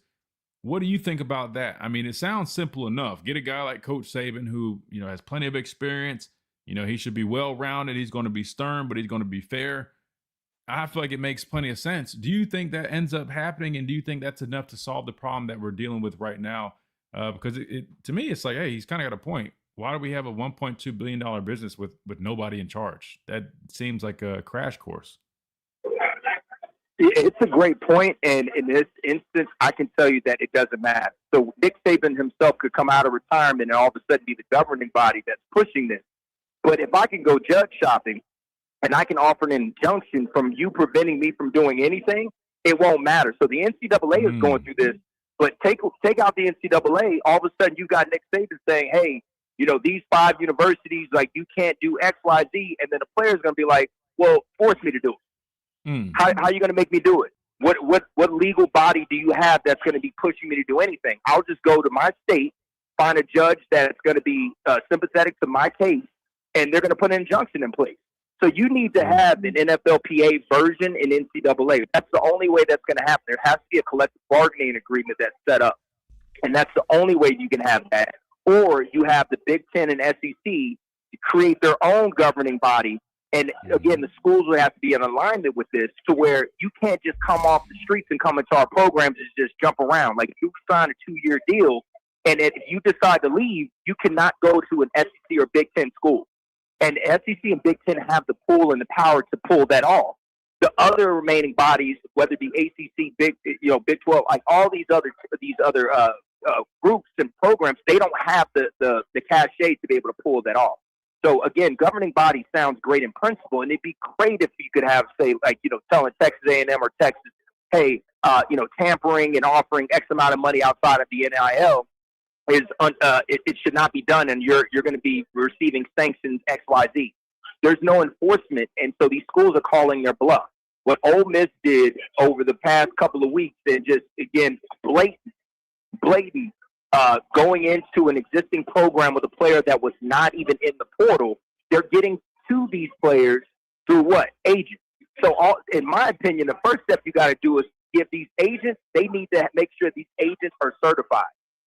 S2: What do you think about that? I mean, it sounds simple enough. Get a guy like Coach Saban who, has plenty of experience. He should be well-rounded. He's going to be stern, but he's going to be fair. I feel like it makes plenty of sense. Do you think that ends up happening? And do you think that's enough to solve the problem that we're dealing with right now? Because to me, it's like, hey, he's kind of got a point. Why do we have a $1.2 billion business with nobody in charge? That seems like a crash course.
S8: It's a great point, and in this instance, I can tell you that it doesn't matter. So Nick Saban himself could come out of retirement and all of a sudden be the governing body that's pushing this. But if I can go judge shopping and I can offer an injunction from you preventing me from doing anything, it won't matter. So the NCAA is going through this, but take out the NCAA, all of a sudden you got Nick Saban saying, hey, these 5 universities, like, you can't do X, Y, Z, and then the player's going to be like, well, force me to do it. How are you going to make me do it? What legal body do you have that's going to be pushing me to do anything? I'll just go to my state, find a judge that's going to be sympathetic to my case, and they're going to put an injunction in place. So you need to have an NFLPA version in NCAA. That's the only way that's going to happen. There has to be a collective bargaining agreement that's set up, and that's the only way you can have that. Or you have the Big Ten and SEC create their own governing body. And again, the schools would have to be in alignment with this, to where you can't just come off the streets and come into our programs and just jump around. Like, you sign a 2-year deal, and if you decide to leave, you cannot go to an SEC or Big Ten school. And SEC and Big Ten have the pull and the power to pull that off. The other remaining bodies, whether it be ACC, Big 12, like all these other groups and programs, they don't have the cachet to be able to pull that off. So again, governing body sounds great in principle, and it'd be great if you could have, say, like, telling Texas A&M or Texas, hey, tampering and offering X amount of money outside of the NIL is it should not be done, and you're going to be receiving sanctions X, Y, Z. There's no enforcement, and so these schools are calling their bluff. What Ole Miss did over the past couple of weeks, and just again blatant. Going into an existing program with a player that was not even in the portal, they're getting to these players through what? Agents. So in my opinion, the first step you got to do is give these agents, they need to make sure these agents are certified.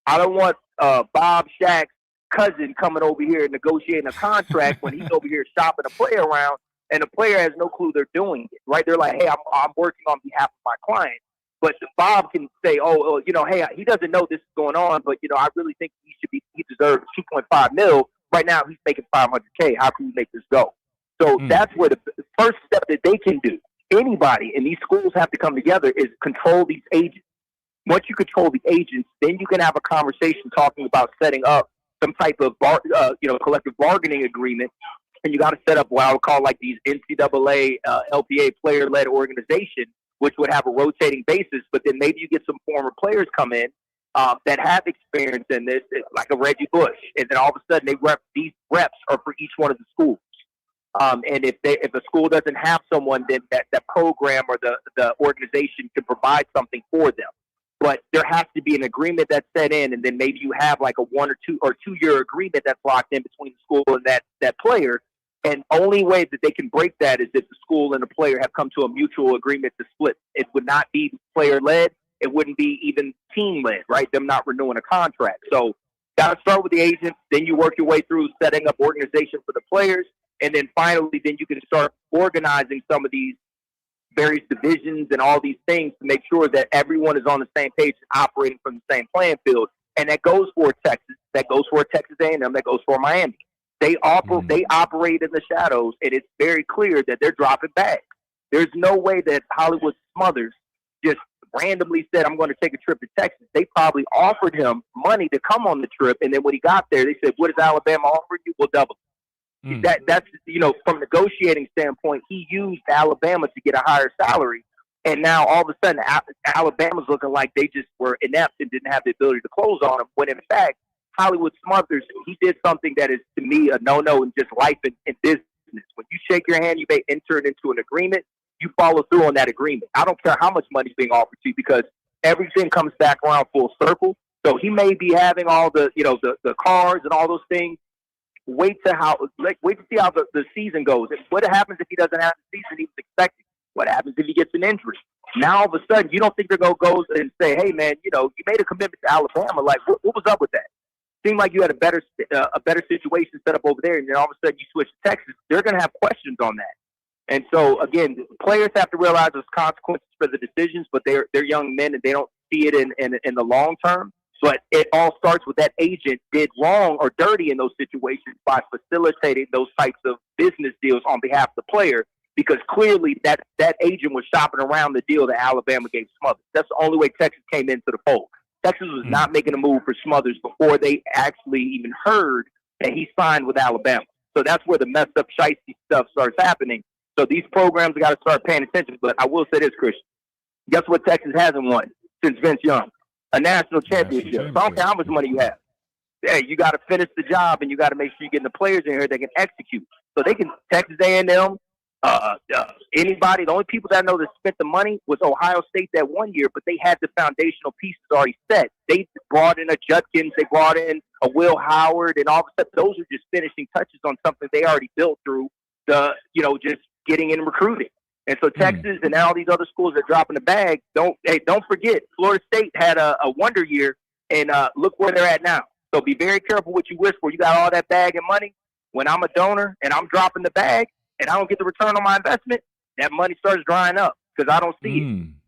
S8: I don't want Bob Shaq's cousin coming over here and negotiating a contract when he's over here shopping a player around, and the player has no clue they're doing it, right? They're like, hey, I'm working on behalf of my client. But Bob can say, hey, he doesn't know this is going on, but, I really think he deserves $2.5 million. Right now, he's making $500K. How can we make this go? So that's where the first step that they can do. Anybody, and these schools have to come together, is control these agents. Once you control the agents, then you can have a conversation talking about setting up some type of collective bargaining agreement. And you got to set up what I would call like these NCAA, LPA player-led organization, which would have a rotating basis, but then maybe you get some former players come in that have experience in this, like a Reggie Bush, and then all of a sudden these reps are for each one of the schools. And if a school doesn't have someone, then that program or the organization can provide something for them. But there has to be an agreement that's set in, and then maybe you have like a 1 or 2 year agreement that's locked in between the school and that player. And only way that they can break that is if the school and the player have come to a mutual agreement to split. It would not be player-led. It wouldn't be even team-led, right? Them not renewing a contract. So got to start with the agents. Then you work your way through setting up organization for the players. And then finally, then you can start organizing some of these various divisions and all these things to make sure that everyone is on the same page and operating from the same playing field. And that goes for Texas. That goes for Texas A&M. That goes for Miami. They operate in the shadows, and it's very clear that they're dropping bags. There's no way that Hollywood Smothers just randomly said, I'm going to take a trip to Texas. They probably offered him money to come on the trip, and then when he got there, they said, what is Alabama offering you? We'll double it. That's from a negotiating standpoint, he used Alabama to get a higher salary, and now all of a sudden Alabama's looking like they just were inept and didn't have the ability to close on him, when in fact, Hollywood Smothers, he did something that is, to me, a no-no in just life and business. When you shake your hand, you may enter it into an agreement. You follow through on that agreement. I don't care how much money is being offered to you, because everything comes back around full circle. So he may be having all the cars and all those things. Wait to see how the season goes. And what happens if he doesn't have the season he was expecting? What happens if he gets an injury? Now all of a sudden, you don't think they're going to go and say, hey, man, you made a commitment to Alabama. Like, what was up with that? Seemed like you had a better situation set up over there, and then all of a sudden you switch to Texas. They're going to have questions on that. And so, again, players have to realize there's consequences for the decisions, but they're young men, and they don't see it in the long term. But it all starts with that agent did wrong or dirty in those situations by facilitating those types of business deals on behalf of the player, because clearly that agent was shopping around the deal that Alabama gave Smothers. That's the only way Texas came into the fold. Texas was not making a move for Smothers before they actually even heard that he signed with Alabama. So that's where the messed up shicey stuff starts happening. So these programs got to start paying attention. But I will say this, Christian. Guess what Texas hasn't won since Vince Young? A national championship. So I don't care how much money you have. Hey, you got to finish the job, and you got to make sure you're getting the players in here that can execute. So they can, Texas A&M, anybody, the only people that I know that spent the money was Ohio State that 1 year, but they had the foundational pieces already set. They brought in a Judkins, they brought in a Will Howard, and all of a sudden those are just finishing touches on something they already built through the, just getting in recruiting. And so Texas and all these other schools that are dropping the bag, don't forget, Florida State had a wonder year, and look where they're at now. So be very careful what you wish for. You got all that bag and money. When I'm a donor and I'm dropping the bag and I don't get the return on my investment, that money starts drying up because I don't see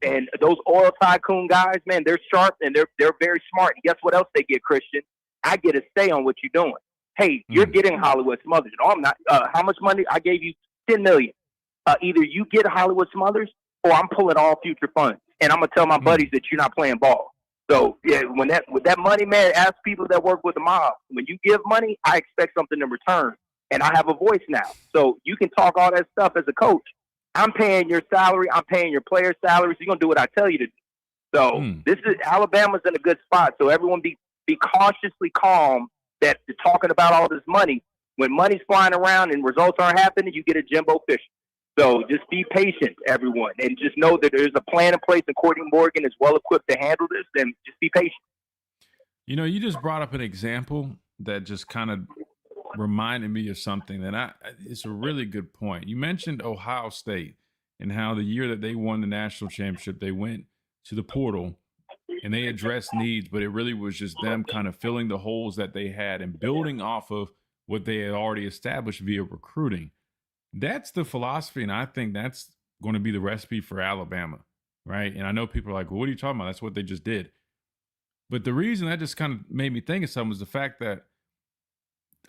S8: it. And those oil tycoon guys, man, they're sharp and they're very smart. And guess what else they get, Christian? I get a say on what you're doing. Hey, you're getting Hollywood Smothers. No, I'm not. How much money? I gave you $10 million. Either you get Hollywood Smothers or I'm pulling all future funds. And I'm going to tell my buddies that you're not playing ball. So, yeah, with that money, man, ask people that work with the mob. When you give money, I expect something in return. And I have a voice now. So you can talk all that stuff as a coach. I'm paying your salary. I'm paying your player's salary. So you're going to do what I tell you to do. So this is Alabama's in a good spot. So everyone be cautiously calm that they're talking about all this money. When money's flying around and results aren't happening, you get a Jimbo Fisher. So just be patient, everyone, and just know that there's a plan in place, and Courtney Morgan is well equipped to handle this, and just be patient.
S2: You just brought up an example that just kind of reminded me of something that it's a really good point. You mentioned Ohio State and how the year that they won the national championship, they went to the portal and they addressed needs, but it really was just them kind of filling the holes that they had and building off of what they had already established via recruiting. That's the philosophy, and I think that's going to be the recipe for Alabama, right? And I know people are like, well, what are you talking about? That's what they just did. But the reason that just kind of made me think of something was the fact that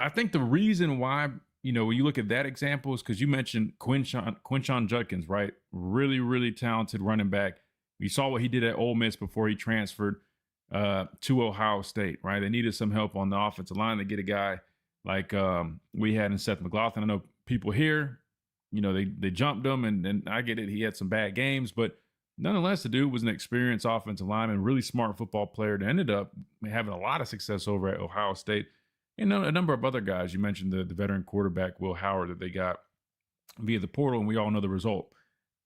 S2: I think the reason why, when you look at that example is because you mentioned Quinshon Judkins, right? Really, really talented running back. You saw what he did at Ole Miss before he transferred to Ohio State, right? They needed some help on the offensive line to get a guy like we had in Seth McLaughlin. I know people here, they jumped him, and I get it. He had some bad games, but nonetheless, the dude was an experienced offensive lineman, really smart football player that ended up having a lot of success over at Ohio State. And a number of other guys. You mentioned the veteran quarterback, Will Howard, that they got via the portal, and we all know the result.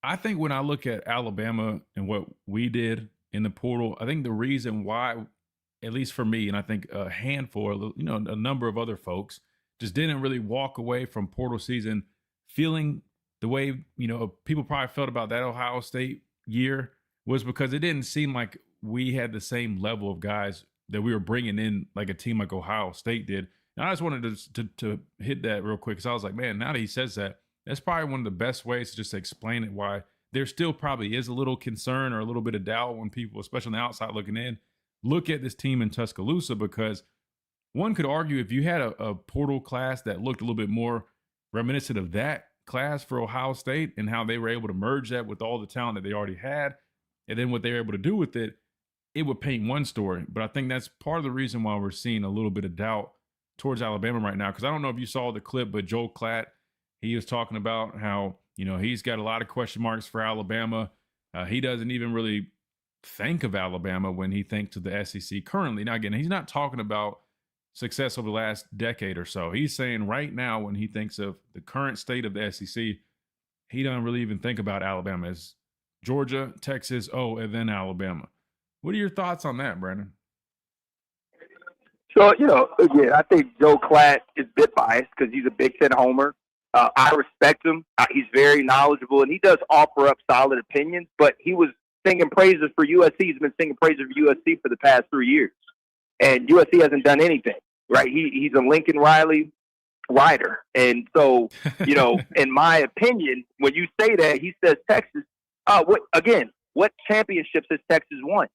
S2: I think when I look at Alabama and what we did in the portal, I think the reason why, at least for me, and I think a handful, a number of other folks, just didn't really walk away from portal season feeling the way, people probably felt about that Ohio State year, was because it didn't seem like we had the same level of guys that we were bringing in like a team like Ohio State did. And I just wanted to hit that real quick because I was like, man, now that he says that, that's probably one of the best ways to just explain it, why there still probably is a little concern or a little bit of doubt when people, especially on the outside looking in, look at this team in Tuscaloosa, because one could argue if you had a portal class that looked a little bit more reminiscent of that class for Ohio State and how they were able to merge that with all the talent that they already had, and then what they were able to do with it, it would paint one story. But I think that's part of the reason why we're seeing a little bit of doubt towards Alabama right now. Because I don't know if you saw the clip, but Joel Klatt, he was talking about how, he's got a lot of question marks for Alabama. He doesn't even really think of Alabama when he thinks of the SEC currently. Now, again, he's not talking about success over the last decade or so. He's saying right now, when he thinks of the current state of the SEC, he doesn't really even think about Alabama as Georgia, Texas, and then Alabama. What are your thoughts on that, Brandon?
S8: So, again, I think Joe Klatt is a bit biased because he's a Big Ten homer. I respect him. He's very knowledgeable, and he does offer up solid opinions, but he was singing praises for USC. He's been singing praises for USC for the past 3 years, and USC hasn't done anything, right? He's a Lincoln Riley rider. And so, in my opinion, when you say that, he says Texas, what championships has Texas won?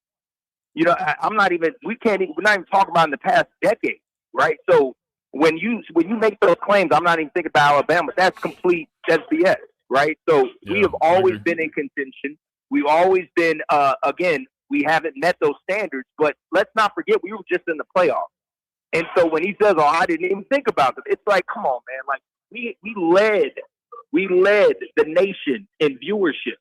S8: We're not even talking about in the past decade, right? So when you make those claims, I'm not even thinking about Alabama. That's BS. right? So we have
S2: I
S8: always
S2: agree.
S8: been in contention. We've always been, again, we haven't met those standards, but let's not forget we were just in the playoffs. And so when he says, "Oh, I didn't even think about it," it's like, come on, man. Like we led the nation in viewership.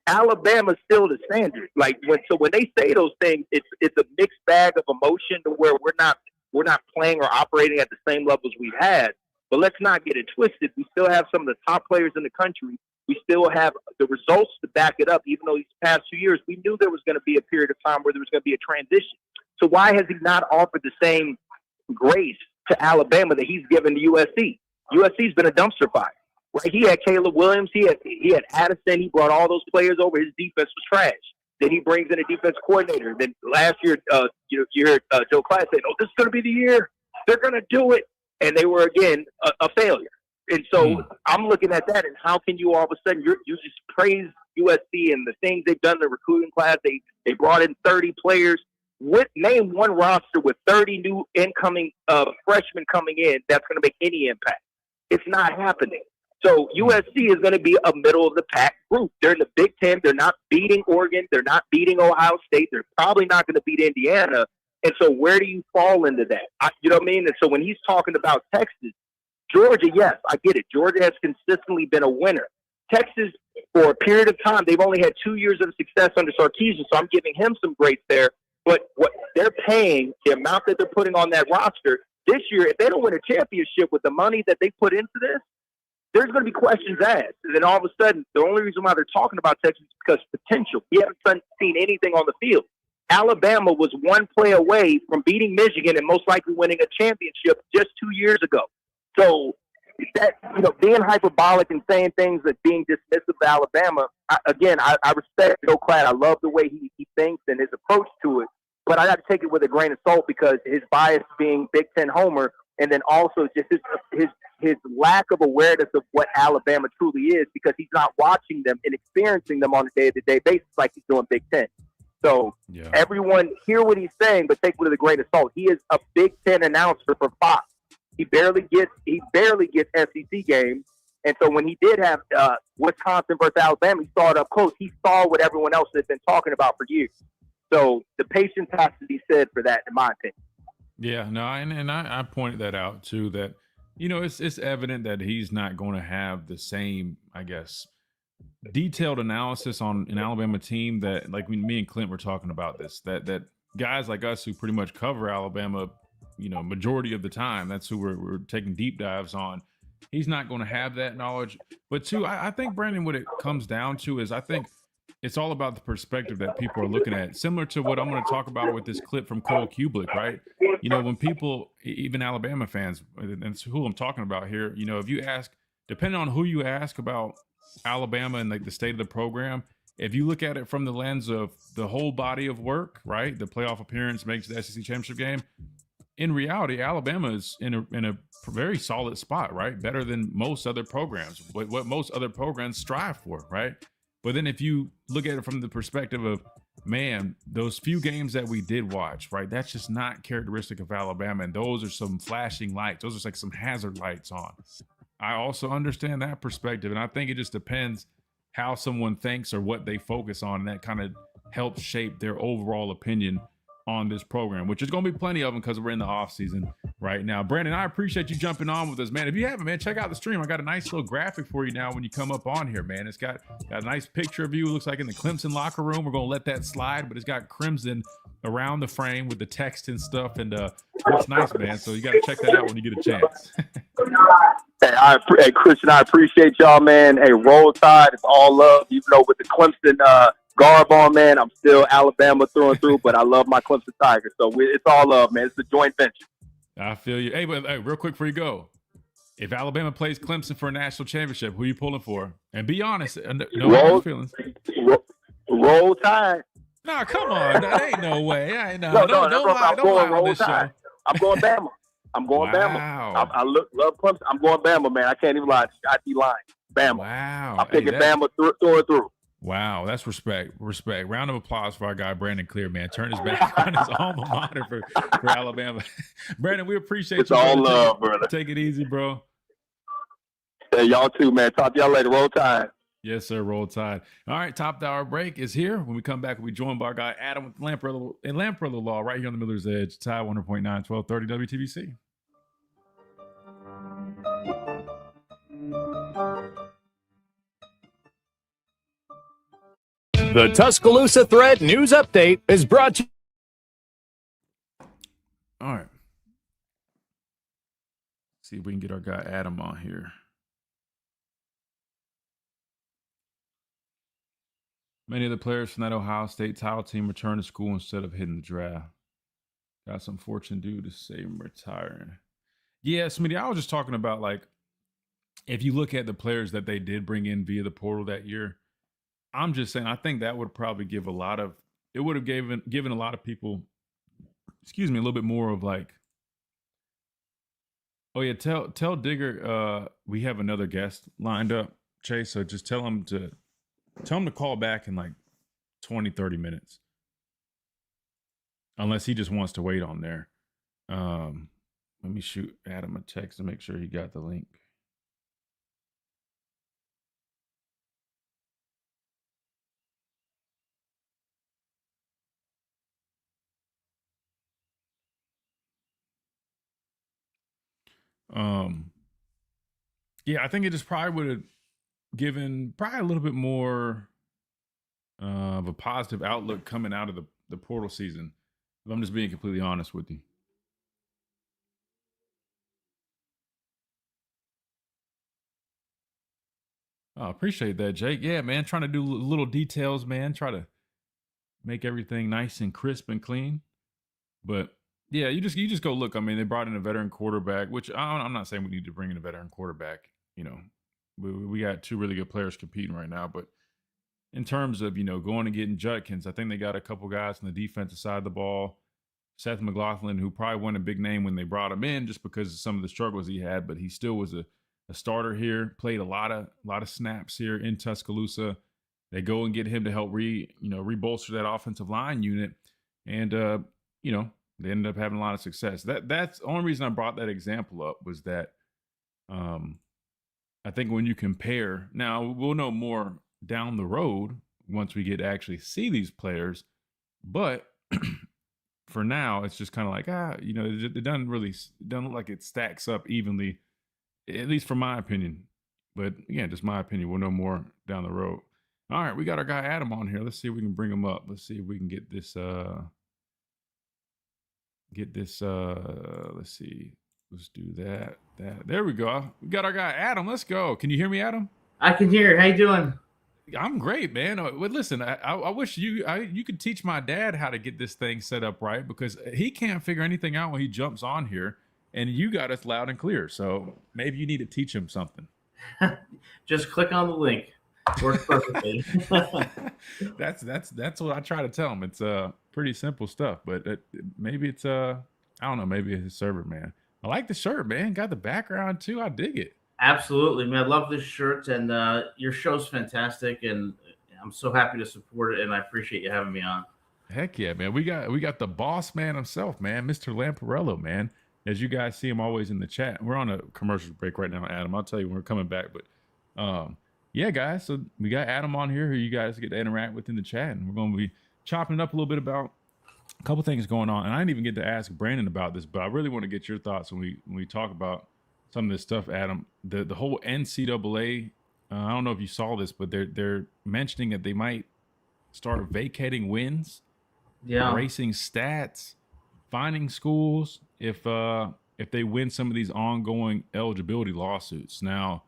S8: Alabama's still the standard. Like when they say those things, it's a mixed bag of emotion to where we're not playing or operating at the same levels we've had. But let's not get it twisted. We still have some of the top players in the country. We still have the results to back it up. Even though these past 2 years, we knew there was going to be a period of time where there was going to be a transition. So why has he not offered the same grace to Alabama that he's given to USC? USC's been a dumpster fire. Right? He had Caleb Williams. He had Addison. He brought all those players over. His defense was trash. Then he brings in a defense coordinator. Then last year, you heard Joe Class say, "Oh, this is going to be the year. They're going to do it." And they were, again, a failure. And so I'm looking at that, and how can you all of a sudden you just praise USC and the things they've done in the recruiting class? They brought in 30 players. Name one roster with 30 new incoming freshmen coming in that's going to make any impact. It's not happening. So USC is going to be a middle-of-the-pack group. They're in the Big Ten. They're not beating Oregon. They're not beating Ohio State. They're probably not going to beat Indiana. And so where do you fall into that? You know what I mean? And so when he's talking about Texas, Georgia, yes, I get it. Georgia has consistently been a winner. Texas, for a period of time, they've only had 2 years of success under Sarkisian, so I'm giving him some grace there. But what they're paying, the amount that they're putting on that roster, this year, if they don't win a championship with the money that they put into this, there's going to be questions asked. And then all of a sudden, the only reason why they're talking about Texas is because potential. We haven't seen anything on the field. Alabama was one play away from beating Michigan and most likely winning a championship just 2 years ago. So that, being hyperbolic and saying things that being dismissive of Alabama, I respect Joe Klatt. I love the way he thinks and his approach to it. But I got to take it with a grain of salt because his bias being Big Ten homer, and then also just his lack of awareness of what Alabama truly is, because he's not watching them and experiencing them on a day-to-day basis like he's doing Big Ten. So everyone hear what he's saying, but take it with a grain of salt. He is a Big Ten announcer for Fox. He barely gets SEC games. And so when he did have Wisconsin versus Alabama, he saw it up close. He saw what everyone else has been talking about for years. So the patience has to be said for that, in my opinion.
S2: Yeah, no, and I pointed that out too, that, it's evident that he's not going to have the same, I guess, detailed analysis on an Alabama team that, like when me and Clint were talking about this, that guys like us who pretty much cover Alabama, majority of the time, that's who we're taking deep dives on. He's not going to have that knowledge. But two, I think, Brandon, what it comes down to is I think it's all about the perspective that people are looking at, similar to what I'm going to talk about with this clip from Cole Kublik, right? When people, even Alabama fans, and it's who I'm talking about here, if you ask, depending on who you ask about Alabama and like the state of the program, if you look at it from the lens of the whole body of work, right, the playoff appearance makes the SEC championship game, in reality, Alabama is in a very solid spot, right? Better than most other programs, what most other programs strive for, right? But then if you look at it from the perspective of, man, those few games that we did watch, right, that's just not characteristic of Alabama. And those are some flashing lights. Those are like some hazard lights on. I also understand that perspective. And I think it just depends how someone thinks or what they focus on. And that kind of helps shape their overall opinion on this program, which is going to be plenty of them because we're in the off season right now. Brandon, I appreciate you jumping on with us, man. If you haven't, man, check out the stream. I got a nice little graphic for you now when you come up on here, man. It's got a nice picture of you. It looks like in the Clemson locker room. We're going to let that slide, but it's got crimson around the frame with the text and stuff. And it's nice, man. So you got to check that out when you get a chance.
S8: Hey, Christian, I appreciate y'all, man. Hey, Roll Tide, it's all love. Even though with the Clemson garb on, man, I'm still Alabama through and through, but I love my Clemson Tigers. So it's all love, man. It's a joint venture.
S2: I feel you. Hey, but real quick before you go, if Alabama plays Clemson for a national championship, who are you pulling for? And be honest, no feelings.
S8: Roll Tide.
S2: No, come on. That ain't no way. I ain't no.
S8: No,
S2: don't lie on this show.
S8: I'm going Bama. I'm going Bama. I love Clemson. I'm going Bama, man. I can't even lie. I'd be lying. Bama.
S2: Wow.
S8: I'm picking Bama through and through.
S2: Wow, that's respect. Round of applause for our guy Brandon Clear, man. Turn his back on his alma mater for Alabama. Brandon, we appreciate
S8: it's
S2: you.
S8: It's all love, brother.
S2: Take it easy, bro.
S8: Hey, y'all too, man. Talk to y'all later. Roll Tide.
S2: Yes, sir. Roll Tide. All right, top of the hour break is here. When we come back, we'll be joined by our guy Adam with Lamparello and Lamparello Law right here on the Miller's Edge. Tide 100.9, 1230 WTBC.
S3: The Tuscaloosa Thread News Update is brought to you.
S2: All right. See if we can get our guy Adam on here. Many of the players from that Ohio State title team returned to school instead of hitting the draft. Got some fortune due to save him retiring. Yeah, Smitty, I was just talking about, like, if you look at the players that they did bring in via the portal that year, I'm just saying, I think that would probably give it would have given a lot of people, a little bit more of like, oh yeah, tell Digger we have another guest lined up, Chase. So just tell him to call back in like 20, 30 minutes. Unless he just wants to wait on there. Let me shoot Adam a text to make sure he got the link. Yeah, I think it just probably would have given a little bit more of a positive outlook coming out of the portal season. If I'm just being completely honest with you. I appreciate that, Jake. Yeah, man, trying to do little details, man. Try to make everything nice and crisp and clean. But yeah, you just go look. I mean, they brought in a veteran quarterback, which I'm not saying we need to bring in a veteran quarterback. You know, we got two really good players competing right now. But in terms of, going and getting Judkins, I think they got a couple guys on the defensive side of the ball. Seth McLaughlin, who probably wasn't a big name when they brought him in just because of some of the struggles he had, but he still was a starter here, played a lot of snaps here in Tuscaloosa. They go and get him to help rebolster that offensive line unit. And, they ended up having a lot of success. That's the only reason I brought that example up was that I think when you compare, now we'll know more down the road once we get to actually see these players, but for now, it's just kind of like, it doesn't look like it stacks up evenly, at least from my opinion. But again, just my opinion. We'll know more down the road. All right, we got our guy Adam on here. Let's see if we can bring him up. Let's see if we can get this. Let's see. Let's do that. There we go. We got our guy Adam. Let's go. Can you hear me, Adam?
S9: I can hear. How you doing?
S2: I'm great, man. Listen, I wish you could teach my dad how to get this thing set up right, because he can't figure anything out when he jumps on here, and you got us loud and clear. So maybe you need to teach him something.
S9: Just click on the link. Works perfectly.
S2: That's what I try to tell him. It's pretty simple stuff, but maybe it's I don't know. Maybe it's his server, man. I like the shirt, man. Got the background too. I dig it.
S9: Absolutely, man. I love this shirt, and your show's fantastic, and I'm so happy to support it, and I appreciate you having me on.
S2: Heck yeah, man. We got the boss man himself, man, Mr. Lamparello, man. As you guys see him always in the chat. We're on a commercial break right now, Adam. I'll tell you when we're coming back, but yeah, guys. So we got Adam on here who you guys get to interact with in the chat, and we're going to be chopping it up a little bit about a couple things going on. And I didn't even get to ask Brandon about this, but I really want to get your thoughts when we talk about some of this stuff, Adam. The whole NCAA. I don't know if you saw this, but they're mentioning that they might start vacating wins, erasing stats, finding schools if they win some of these ongoing eligibility lawsuits. Now,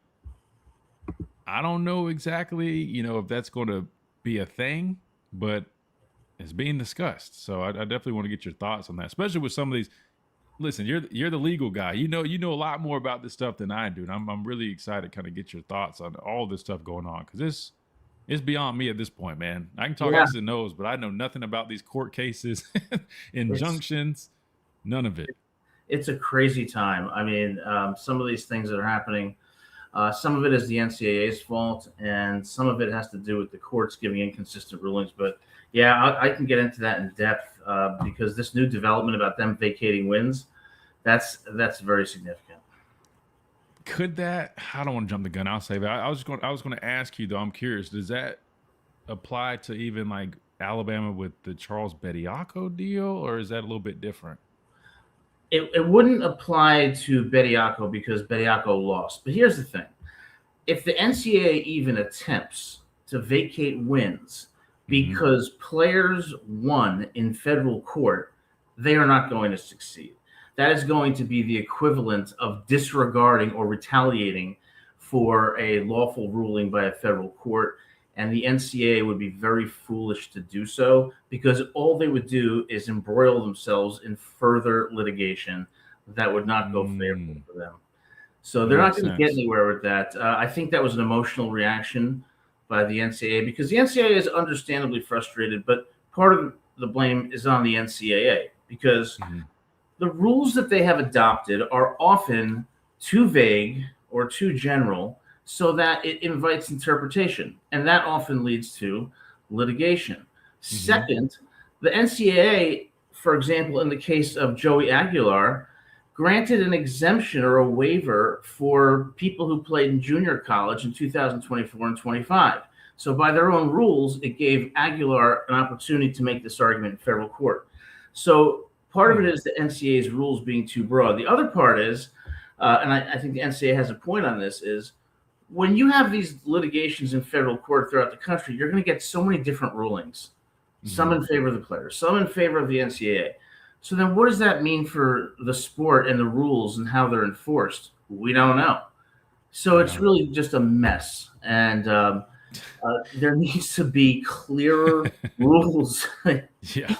S2: I don't know exactly, if that's going to be a thing, but it's being discussed. So I definitely want to get your thoughts on that, especially with some of these. Listen, you're the legal guy. You know a lot more about this stuff than I do, and I'm really excited to kind of get your thoughts on all this stuff going on, because it's beyond me at this point, man. I can talk X and O's, but I know nothing about these court cases, injunctions, none of it.
S9: It's a crazy time. I mean, some of these things that are happening, some of it is the NCAA's fault, and some of it has to do with the courts giving inconsistent rulings. But yeah, I can get into that in depth because this new development about them vacating wins, that's very significant.
S2: could that? I don't want to jump the gun. I'll save it. I was going to ask you though. I'm curious. Does that apply to even like Alabama with the Charles Bediako deal, or is that a little bit different?
S9: It wouldn't apply to Bediako because Bediako lost. But here's the thing. If the NCAA even attempts to vacate wins because players won in federal court, they are not going to succeed. That is going to be the equivalent of disregarding or retaliating for a lawful ruling by a federal court. And the NCAA would be very foolish to do so because all they would do is embroil themselves in further litigation that would not go favorable for them. So they're not going to get anywhere with that. I think that was an emotional reaction by the NCAA because the NCAA is understandably frustrated, but part of the blame is on the NCAA because the rules that they have adopted are often too vague or too general so that it invites interpretation, and that often leads to litigation. Second, the NCAA, for example, in the case of Joey Aguilar, granted an exemption or a waiver for people who played in junior college in 2024 and 25. So by their own rules, it gave Aguilar an opportunity to make this argument in federal court. So part of it is the NCAA's rules being too broad. The other part is, and I think the NCAA has a point on this, is when you have these litigations in federal court throughout the country, you're going to get so many different rulings, some in favor of the players, some in favor of the NCAA. So then what does that mean for the sport and the rules and how they're enforced? We don't know. So it's really just a mess. And there needs to be clearer rules.
S2: Yeah.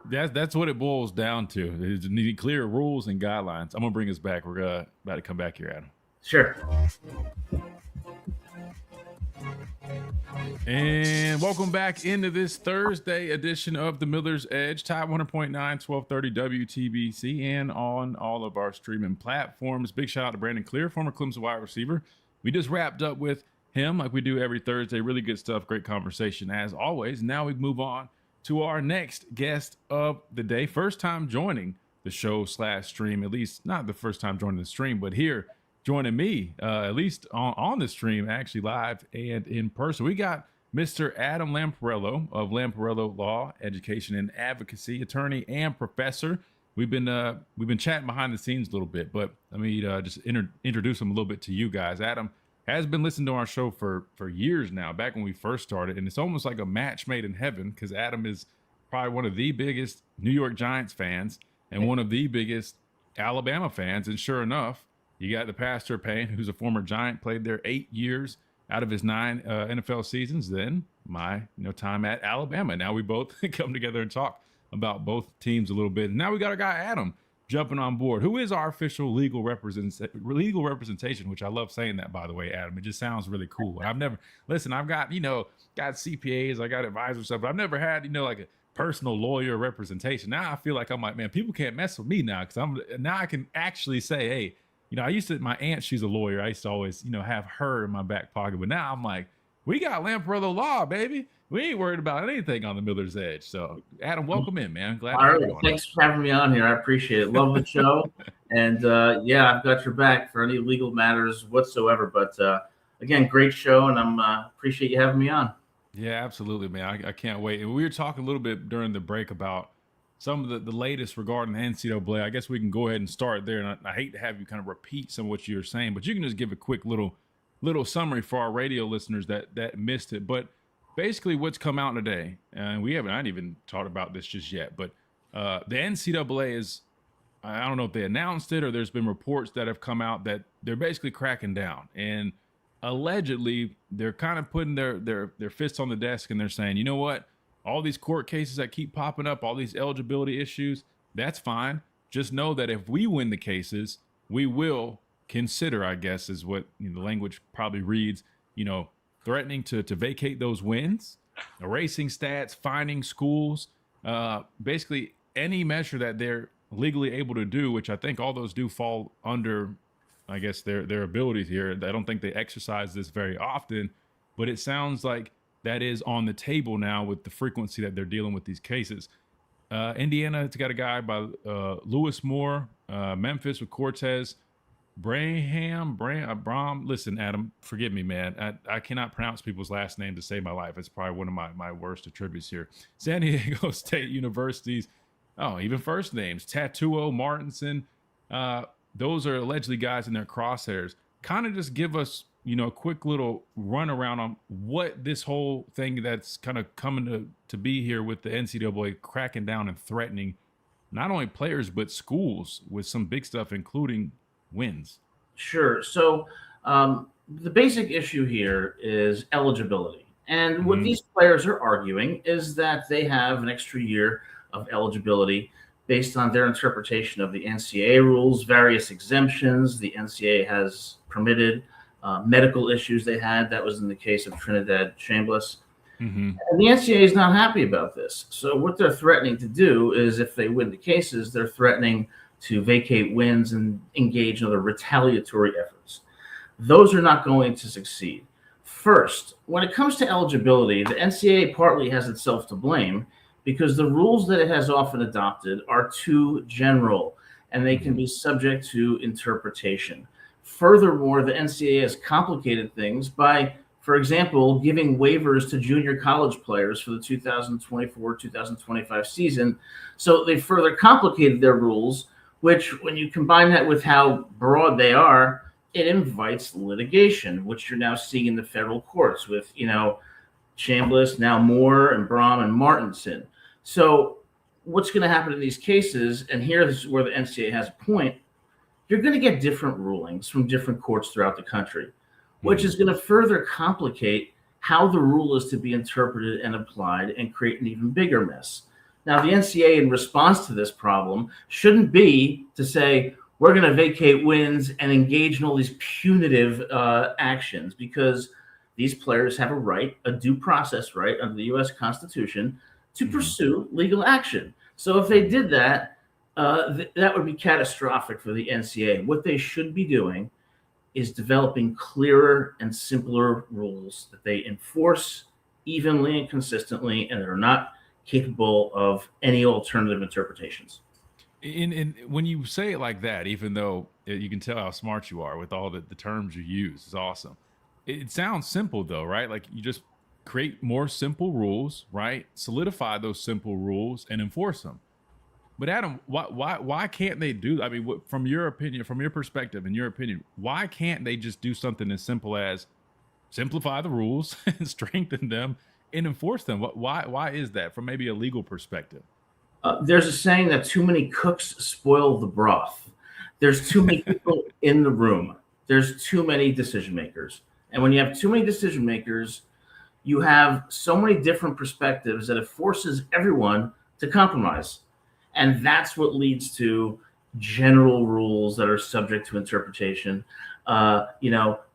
S2: That's what it boils down to. There's need clear rules and guidelines. I'm going to bring us back. We're about to come back here, Adam.
S9: Sure.
S2: And welcome back into this Thursday edition of the Miller's Edge, Top 100.9, 1230 WTBC, and on all of our streaming platforms. Big shout out to Brandon Clear, former Clemson wide receiver. We just wrapped up with him like we do every Thursday. Really good stuff. Great conversation as always. Now we move on to our next guest of the day. First time joining the show / stream, at least not the first time joining the stream, but here joining me, at least on the stream, actually live and in person. We got Mr. Adam Lamparello of Lamparello Law, Education and Advocacy, attorney and professor. We've been chatting behind the scenes a little bit, but let me just introduce him a little bit to you guys. Adam has been listening to our show for years now, back when we first started, and it's almost like a match made in heaven because Adam is probably one of the biggest New York Giants fans and one of the biggest Alabama fans. And sure enough, you got the Pastor Payne, who's a former Giant, played there 8 years out of his 9 NFL seasons. Then my time at Alabama. Now we both come together and talk about both teams a little bit. And now we got our guy Adam jumping on board, who is our official legal representation, which I love saying that, by the way, Adam. It just sounds really cool. I've never I've got got CPAs, I got advisors stuff, but I've never had like a personal lawyer representation. Now I feel like I'm like, man, people can't mess with me now because I can actually say, hey. I used to, my aunt, she's a lawyer. I used to always, have her in my back pocket. But now I'm like, we got Lamparello Law, baby. We ain't worried about anything on the Miller's Edge. So, Adam, welcome in, man. Glad to have you on.
S9: Thanks for having me on here. I appreciate it. Love the show. And, I've got your back for any legal matters whatsoever. But, again, great show, and I'm appreciate you having me on.
S2: Yeah, absolutely, man. I can't wait. And we were talking a little bit during the break about some of the latest regarding the NCAA. I guess we can go ahead and start there. And I hate to have you kind of repeat some of what you were saying, but you can just give a quick little summary for our radio listeners that missed it. But basically what's come out today, and I haven't even talked about this just yet, but the NCAA is, I don't know if they announced it or there's been reports that have come out that they're basically cracking down. And allegedly they're kind of putting their fists on the desk and they're saying, you know what? All these court cases that keep popping up, all these eligibility issues, that's fine. Just know that if we win the cases, we will consider, I guess, is what the language probably reads, threatening to vacate those wins, erasing stats, fining schools, basically any measure that they're legally able to do, which I think all those do fall under, I guess, their abilities here. I don't think they exercise this very often, but it sounds like that is on the table now with the frequency that they're dealing with these cases. Indiana, it's got a guy by Lewis Moore, Memphis with Cortez. Brom. Listen, Adam, forgive me, man. I cannot pronounce people's last name to save my life. It's probably one of my worst attributes here. San Diego State University's, even first names, Tatuo, Martinson. Those are allegedly guys in their crosshairs. Kind of just give us, a quick little run around on what this whole thing that's kind of coming to be here with the NCAA cracking down and threatening not only players, but schools with some big stuff, including wins.
S9: Sure. So the basic issue here is eligibility. And what these players are arguing is that they have an extra year of eligibility based on their interpretation of the NCAA rules, various exemptions the NCAA has permitted, medical issues they had. That was in the case of Trinidad Chambliss. And the NCAA is not happy about this. So what they're threatening to do is, if they win the cases, they're threatening to vacate wins and engage in other retaliatory efforts. Those are not going to succeed. First, when it comes to eligibility, the NCAA partly has itself to blame because the rules that it has often adopted are too general and they can be subject to interpretation. Furthermore, the NCAA has complicated things by, for example, giving waivers to junior college players for the 2024-2025 season. So they further complicated their rules, which, when you combine that with how broad they are, it invites litigation, which you're now seeing in the federal courts with, Chambliss, now Moore, and Brom and Martinson. So what's going to happen in these cases, and here's where the NCAA has a point, you're going to get different rulings from different courts throughout the country, which is going to further complicate how the rule is to be interpreted and applied and create an even bigger mess. Now, the NCAA, in response to this problem, shouldn't be to say, we're going to vacate wins and engage in all these punitive actions, because these players have a due process right under the U.S. Constitution to pursue legal action. So if they did that, that would be catastrophic for the NCAA. What they should be doing is developing clearer and simpler rules that they enforce evenly and consistently, and that are not capable of any alternative interpretations.
S2: And when you say it like that, even though you can tell how smart you are with all the terms you use, is awesome. It sounds simple though, right? Like you just create more simple rules, right? Solidify those simple rules and enforce them. But Adam, why can't they do? I mean, from your opinion, from your perspective, in your opinion, why can't they just do something as simple as simplify the rules and strengthen them and enforce them? Why is that from maybe a legal perspective?
S9: There's a saying that too many cooks spoil the broth. There's too many people in the room. There's too many decision makers. And when you have too many decision makers, you have so many different perspectives that it forces everyone to compromise. And that's what leads to general rules that are subject to interpretation,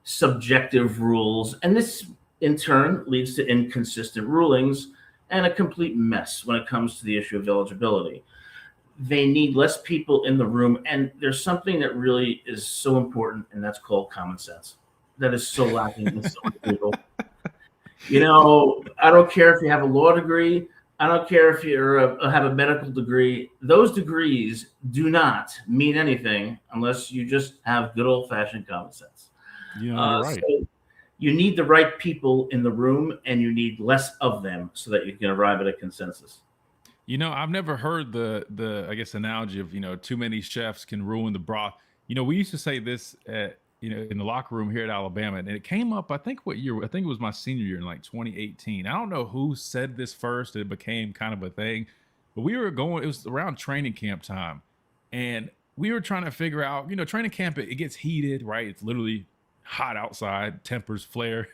S9: subjective rules. And this, in turn, leads to inconsistent rulings and a complete mess when it comes to the issue of eligibility. They need less people in the room. And there's something that really is so important, and that's called common sense. That is so lacking in so many people. I don't care if you have a law degree. I don't care if you have a medical degree. Those degrees do not mean anything unless you just have good old-fashioned common sense.
S2: You're right. So
S9: you need the right people in the room, and you need less of them so that you can arrive at a consensus.
S2: I've never heard the I guess analogy of too many chefs can ruin the broth. We used to say this in the locker room here at Alabama, and it came up, I think what year? I think it was my senior year in like 2018. I don't know who said this first. It became kind of a thing, but it was around training camp time, and we were trying to figure out, training camp, it gets heated, right? It's literally hot outside, tempers flare.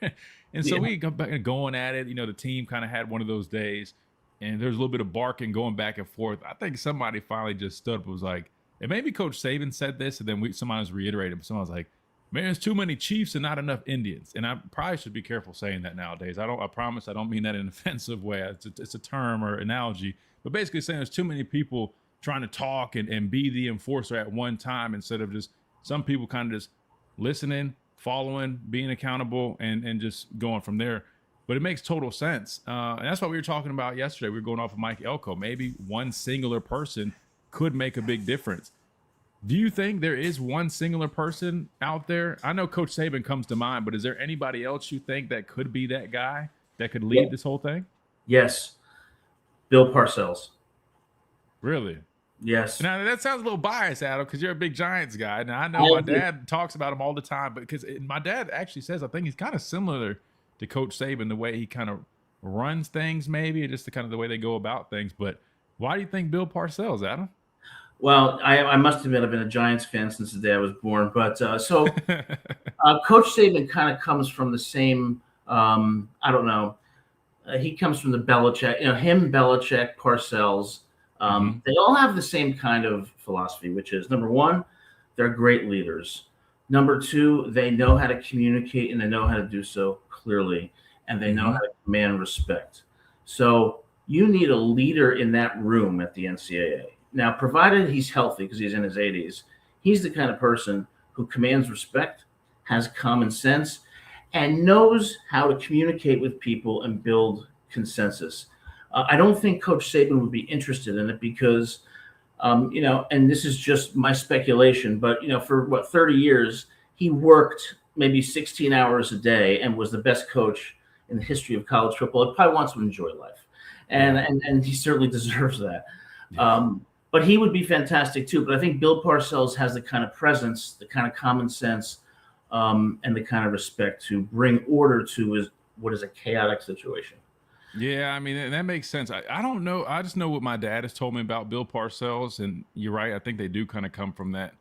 S2: And so we go back and going at it. The team kind of had one of those days, and there's a little bit of barking going back and forth. I think somebody finally just stood up and was like, and maybe Coach Saban said this, and then somebody was reiterating, but someone was like, man, there's too many Chiefs and not enough Indians. And I probably should be careful saying that nowadays. I promise I don't mean that in an offensive way. It's a term or analogy, but basically saying there's too many people trying to talk and be the enforcer at one time, instead of just some people kind of just listening, following, being accountable, and just going from there. But it makes total sense. And that's what we were talking about yesterday. We were going off of Mike Elko. Maybe one singular person could make a big difference. Do you think there is one singular person out there? I know Coach Saban comes to mind, but is there anybody else you think that could be that guy that could lead this whole thing?
S9: Yes. Bill Parcells.
S2: Really?
S9: Yes.
S2: Now, that sounds a little biased, Adam, because you're a big Giants guy. Now, I know my dad talks about him all the time, but because my dad actually says I think he's kind of similar to Coach Saban, the way he kind of runs things, maybe, just the kind of the way they go about things. But why do you think Bill Parcells, Adam?
S9: Well, I must admit I've been a Giants fan since the day I was born. But Coach Saban kind of comes from the same, I don't know. He comes from the Belichick, him, Belichick, Parcells. They all have the same kind of philosophy, which is, number one, they're great leaders. Number two, they know how to communicate, and they know how to do so clearly, and they know how to command respect. So you need a leader in that room at the NCAA. Now, provided he's healthy, because he's in his 80s, he's the kind of person who commands respect, has common sense, and knows how to communicate with people and build consensus. I don't think Coach Saban would be interested in it because, and this is just my speculation, but, for 30 years, he worked maybe 16 hours a day and was the best coach in the history of college football. He probably wants to enjoy life. And he certainly deserves that. Yeah. But he would be fantastic too. But I think Bill Parcells has the kind of presence, the kind of common sense, and the kind of respect to bring order to what is a chaotic situation.
S2: Yeah, I mean, that makes sense. I don't know. I just know what my dad has told me about Bill Parcells, and you're right. I think they do kind of come from that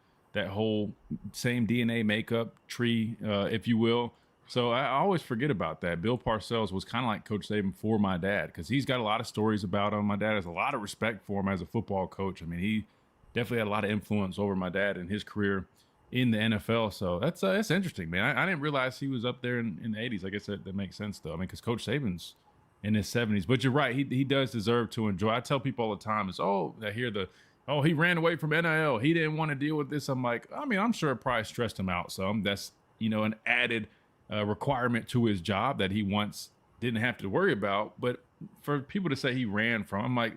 S2: whole same DNA makeup tree, if you will. So I always forget about that. Bill Parcells was kind of like Coach Saban for my dad because he's got a lot of stories about him. My dad has a lot of respect for him as a football coach. I mean, he definitely had a lot of influence over my dad in his career in the NFL. So that's interesting, man. I didn't realize he was up there in the 80s. I guess that makes sense, though. I mean, because Coach Saban's in his 70s. But you're right. He does deserve to enjoy. I tell people all the time, I hear he ran away from NIL. He didn't want to deal with this. I'm like, I mean, I'm sure it probably stressed him out some. That's, an added requirement to his job that he once didn't have to worry about. But for people to say he ran from, I'm like,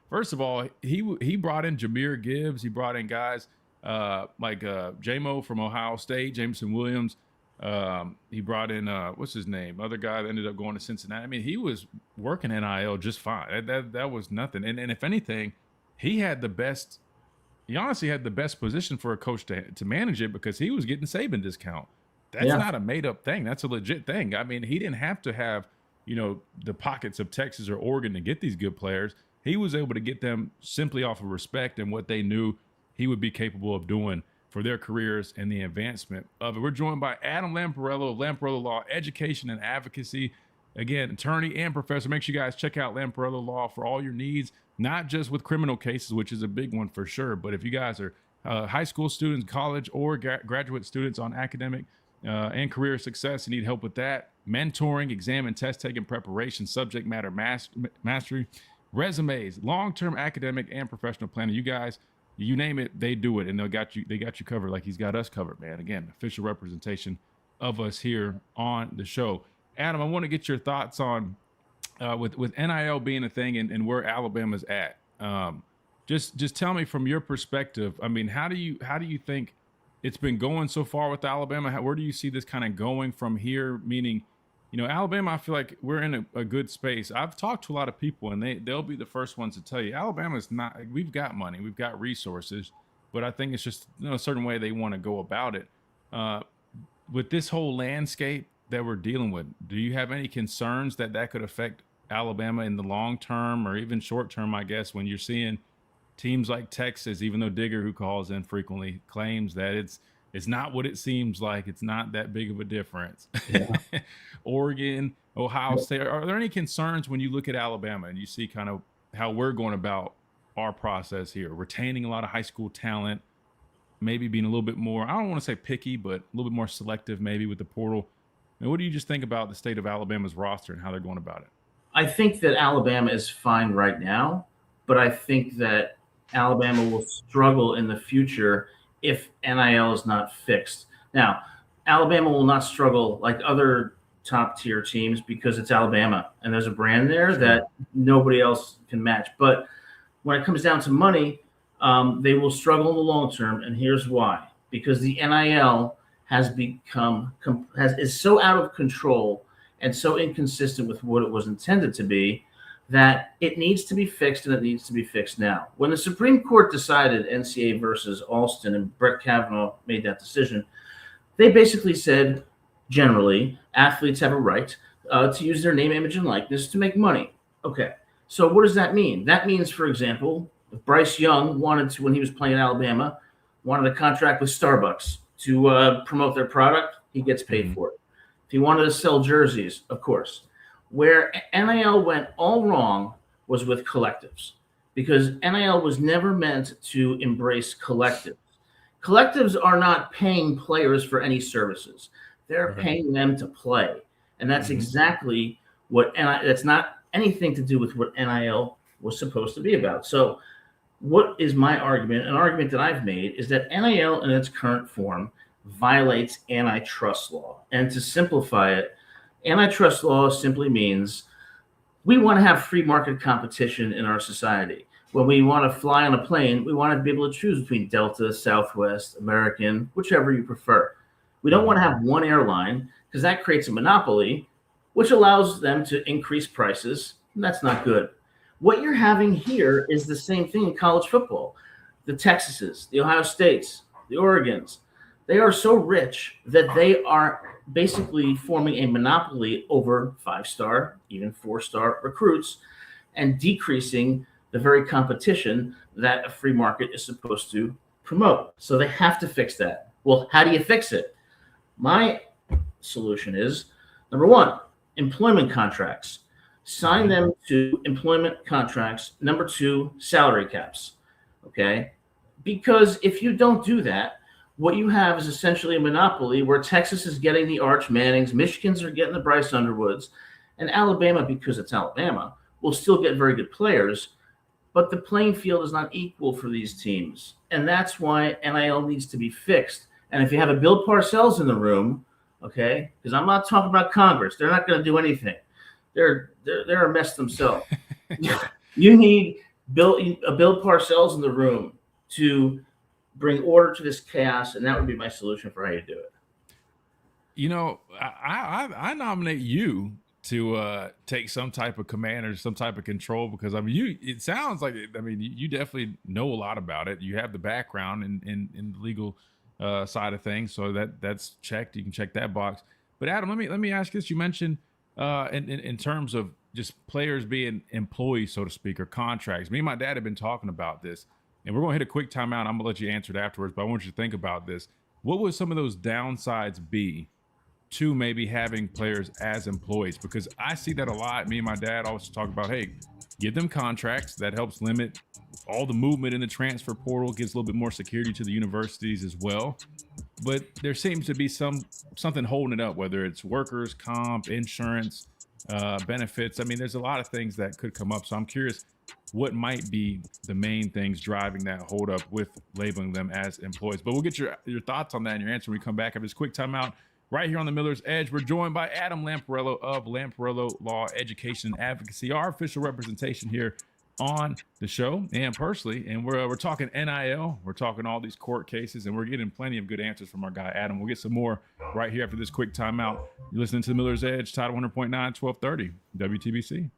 S2: first of all, he brought in Jahmyr Gibbs. He brought in guys like J-Mo from Ohio State, Jameson Williams. He brought in what's his name? Other guy that ended up going to Cincinnati. I mean, he was working NIL just fine. That was nothing. And if anything, he honestly had the best position for a coach to manage it because he was getting Saban discount. That's not a made up thing. That's a legit thing. I mean, he didn't have to have, the pockets of Texas or Oregon to get these good players. He was able to get them simply off of respect and what they knew he would be capable of doing for their careers and the advancement of it. We're joined by Adam Lamparello of Lamparello Law Education and Advocacy. Again, attorney and professor. Make sure you guys check out Lamparello Law for all your needs, not just with criminal cases, which is a big one for sure, but if you guys are high school students, college, or graduate students on academic and career success, you need help with that. Mentoring, exam and test taking preparation, subject matter mastery, resumes, long-term academic and professional planning. You guys, you name it, they do it, and they got you covered like he's got us covered, man. Again, official representation of us here on the show. Adam, I want to get your thoughts on with NIL being a thing and where Alabama's at. Just tell me from your perspective. I mean, how do you think it's been going so far with Alabama? Where do you see this kind of going from here? Meaning, Alabama, I feel like we're in a good space. I've talked to a lot of people, and they'll be the first ones to tell you Alabama's not. We've got money, we've got resources, but I think it's just a certain way they want to go about it. With this whole landscape that we're dealing with, do you have any concerns that could affect Alabama in the long term or even short term? I guess when you're seeing teams like Texas, even though Digger, who calls in frequently, claims that it's not what it seems like. It's not that big of a difference. Yeah. Oregon, Ohio State. Are there any concerns when you look at Alabama and you see kind of how we're going about our process here, retaining a lot of high school talent, maybe being a little bit more, I don't want to say picky, but a little bit more selective maybe with the portal? And what do you just think about the state of Alabama's roster and how they're going about it?
S9: I think that Alabama is fine right now, but I think that Alabama will struggle in the future if NIL is not fixed. Now, Alabama will not struggle like other top-tier teams because it's Alabama, and there's a brand there that nobody else can match. But when it comes down to money, They will struggle in the long term, and here's why: because the NIL has is so out of control and so inconsistent with what it was intended to be that it needs to be fixed, and it needs to be fixed now. When the Supreme Court decided NCAA versus Alston and Brett Kavanaugh made that decision, they basically said, generally, athletes have a right to use their name, image, and likeness to make money. Okay, so what does that mean? That means, for example, if Bryce Young wanted to, when he was playing at Alabama, wanted a contract with Starbucks to promote their product, he gets paid for it. If he wanted to sell jerseys, of course. Where NIL went all wrong was with collectives, because NIL was never meant to embrace collectives. Collectives are not paying players for any services. They're paying them to play. And that's exactly what that's not anything to do with what NIL was supposed to be about. So what is my argument? An argument that I've made is that NIL in its current form violates antitrust law. And to simplify it, antitrust law simply means we want to have free market competition in our society. When we want to fly on a plane, we want to be able to choose between Delta, Southwest, American, whichever you prefer. We don't want to have one airline because that creates a monopoly, which allows them to increase prices. And that's not good. What you're having here is the same thing in college football. The Texases, the Ohio States, the Oregons, they are so rich that they are basically forming a monopoly over 5-star, even 4-star recruits, and decreasing the very competition that a free market is supposed to promote. So they have to fix that. Well, how do you fix it? My solution is, number one, employment contracts. Sign them to employment contracts. Number two, salary caps. Okay? Because if you don't do that, what you have is essentially a monopoly where Texas is getting the Arch Mannings, Michigans are getting the Bryce Underwoods, and Alabama, because it's Alabama, will still get very good players, but the playing field is not equal for these teams. And that's why NIL needs to be fixed. And if you have a Bill Parcells in the room, okay, because I'm not talking about Congress, they're not going to do anything. They're a mess themselves. You need a Bill Parcells in the room to bring order to this chaos, and that would be my solution for how you do it.
S2: You know, I nominate you to take some type of command or some type of control, because I mean, it sounds like, I mean, you definitely know a lot about it. You have the background in the legal side of things, so that's checked. You can check that box. But Adam, let me ask this. You mentioned in terms of just players being employees, so to speak, or contracts. Me and my dad have been talking about this, and we're going to hit a quick timeout. I'm going to let you answer it afterwards, but I want you to think about this. What would some of those downsides be to maybe having players as employees? Because I see that a lot. Me and my dad always talk about, hey, give them contracts. That helps limit all the movement in the transfer portal, gives a little bit more security to the universities as well. But there seems to be something holding it up, whether it's workers, comp, insurance, benefits. I mean, there's a lot of things that could come up. So I'm curious, what might be the main things driving that hold up with labeling them as employees? But we'll get your thoughts on that and your answer when we come back after this quick timeout. Right here on the Miller's Edge, we're joined by Adam Lamparello of Lamparello Law Education and Advocacy, our official representation here on the show and personally. And we're talking NIL, we're talking all these court cases, and we're getting plenty of good answers from our guy Adam. We'll get some more right here after this quick timeout. You're listening to the Miller's Edge, Title 100.9, 1230 WTBC.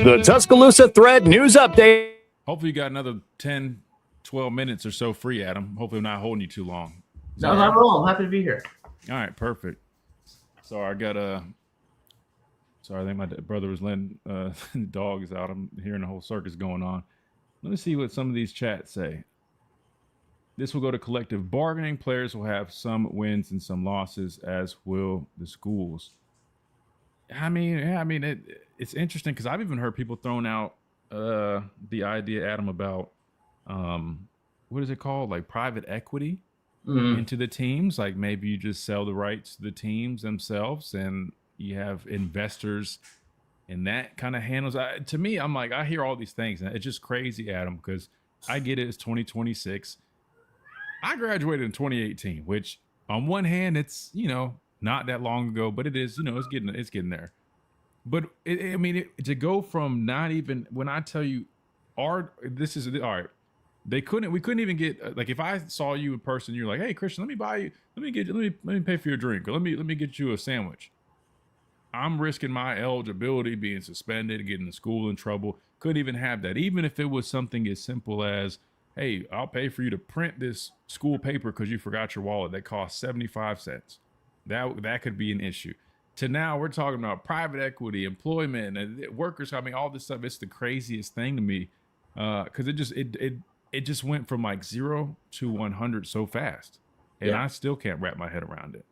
S3: The Tuscaloosa Thread News Update.
S2: Hopefully you got another 10, 12 minutes or so free, Adam. Hopefully I'm not holding you too long.
S9: No, not at all. I'm happy to be here.
S2: All right, perfect. Sorry, I think my brother was letting dogs out. I'm hearing the whole circus going on. Let me see what some of these chats say. This will go to collective bargaining. Players will have some wins and some losses, as will the schools. It's interesting because I've even heard people throwing out the idea, Adam, about what is it called, like private equity into the teams. Like maybe you just sell the rights to the teams themselves, and you have investors, and that kind of handles. To me, I'm like, I hear all these things, and it's just crazy, Adam, because I get it. It's 2026. I graduated in 2018, which on one hand, it's not that long ago, but it is, it's getting there. But to go from not even, when I tell you, this is all right. We couldn't even get, like, if I saw you in person, you're like, hey Christian, let me pay for your drink, or let me get you a sandwich. I'm risking my eligibility being suspended, getting the school in trouble. Couldn't even have that. Even if it was something as simple as, hey, I'll pay for you to print this school paper because you forgot your wallet. That costs 75 cents. That could be an issue. To now we're talking about private equity, employment, and workers. I mean, all this stuff. It's the craziest thing to me, because it just went from like 0 to 100 so fast, and I still can't wrap my head around it.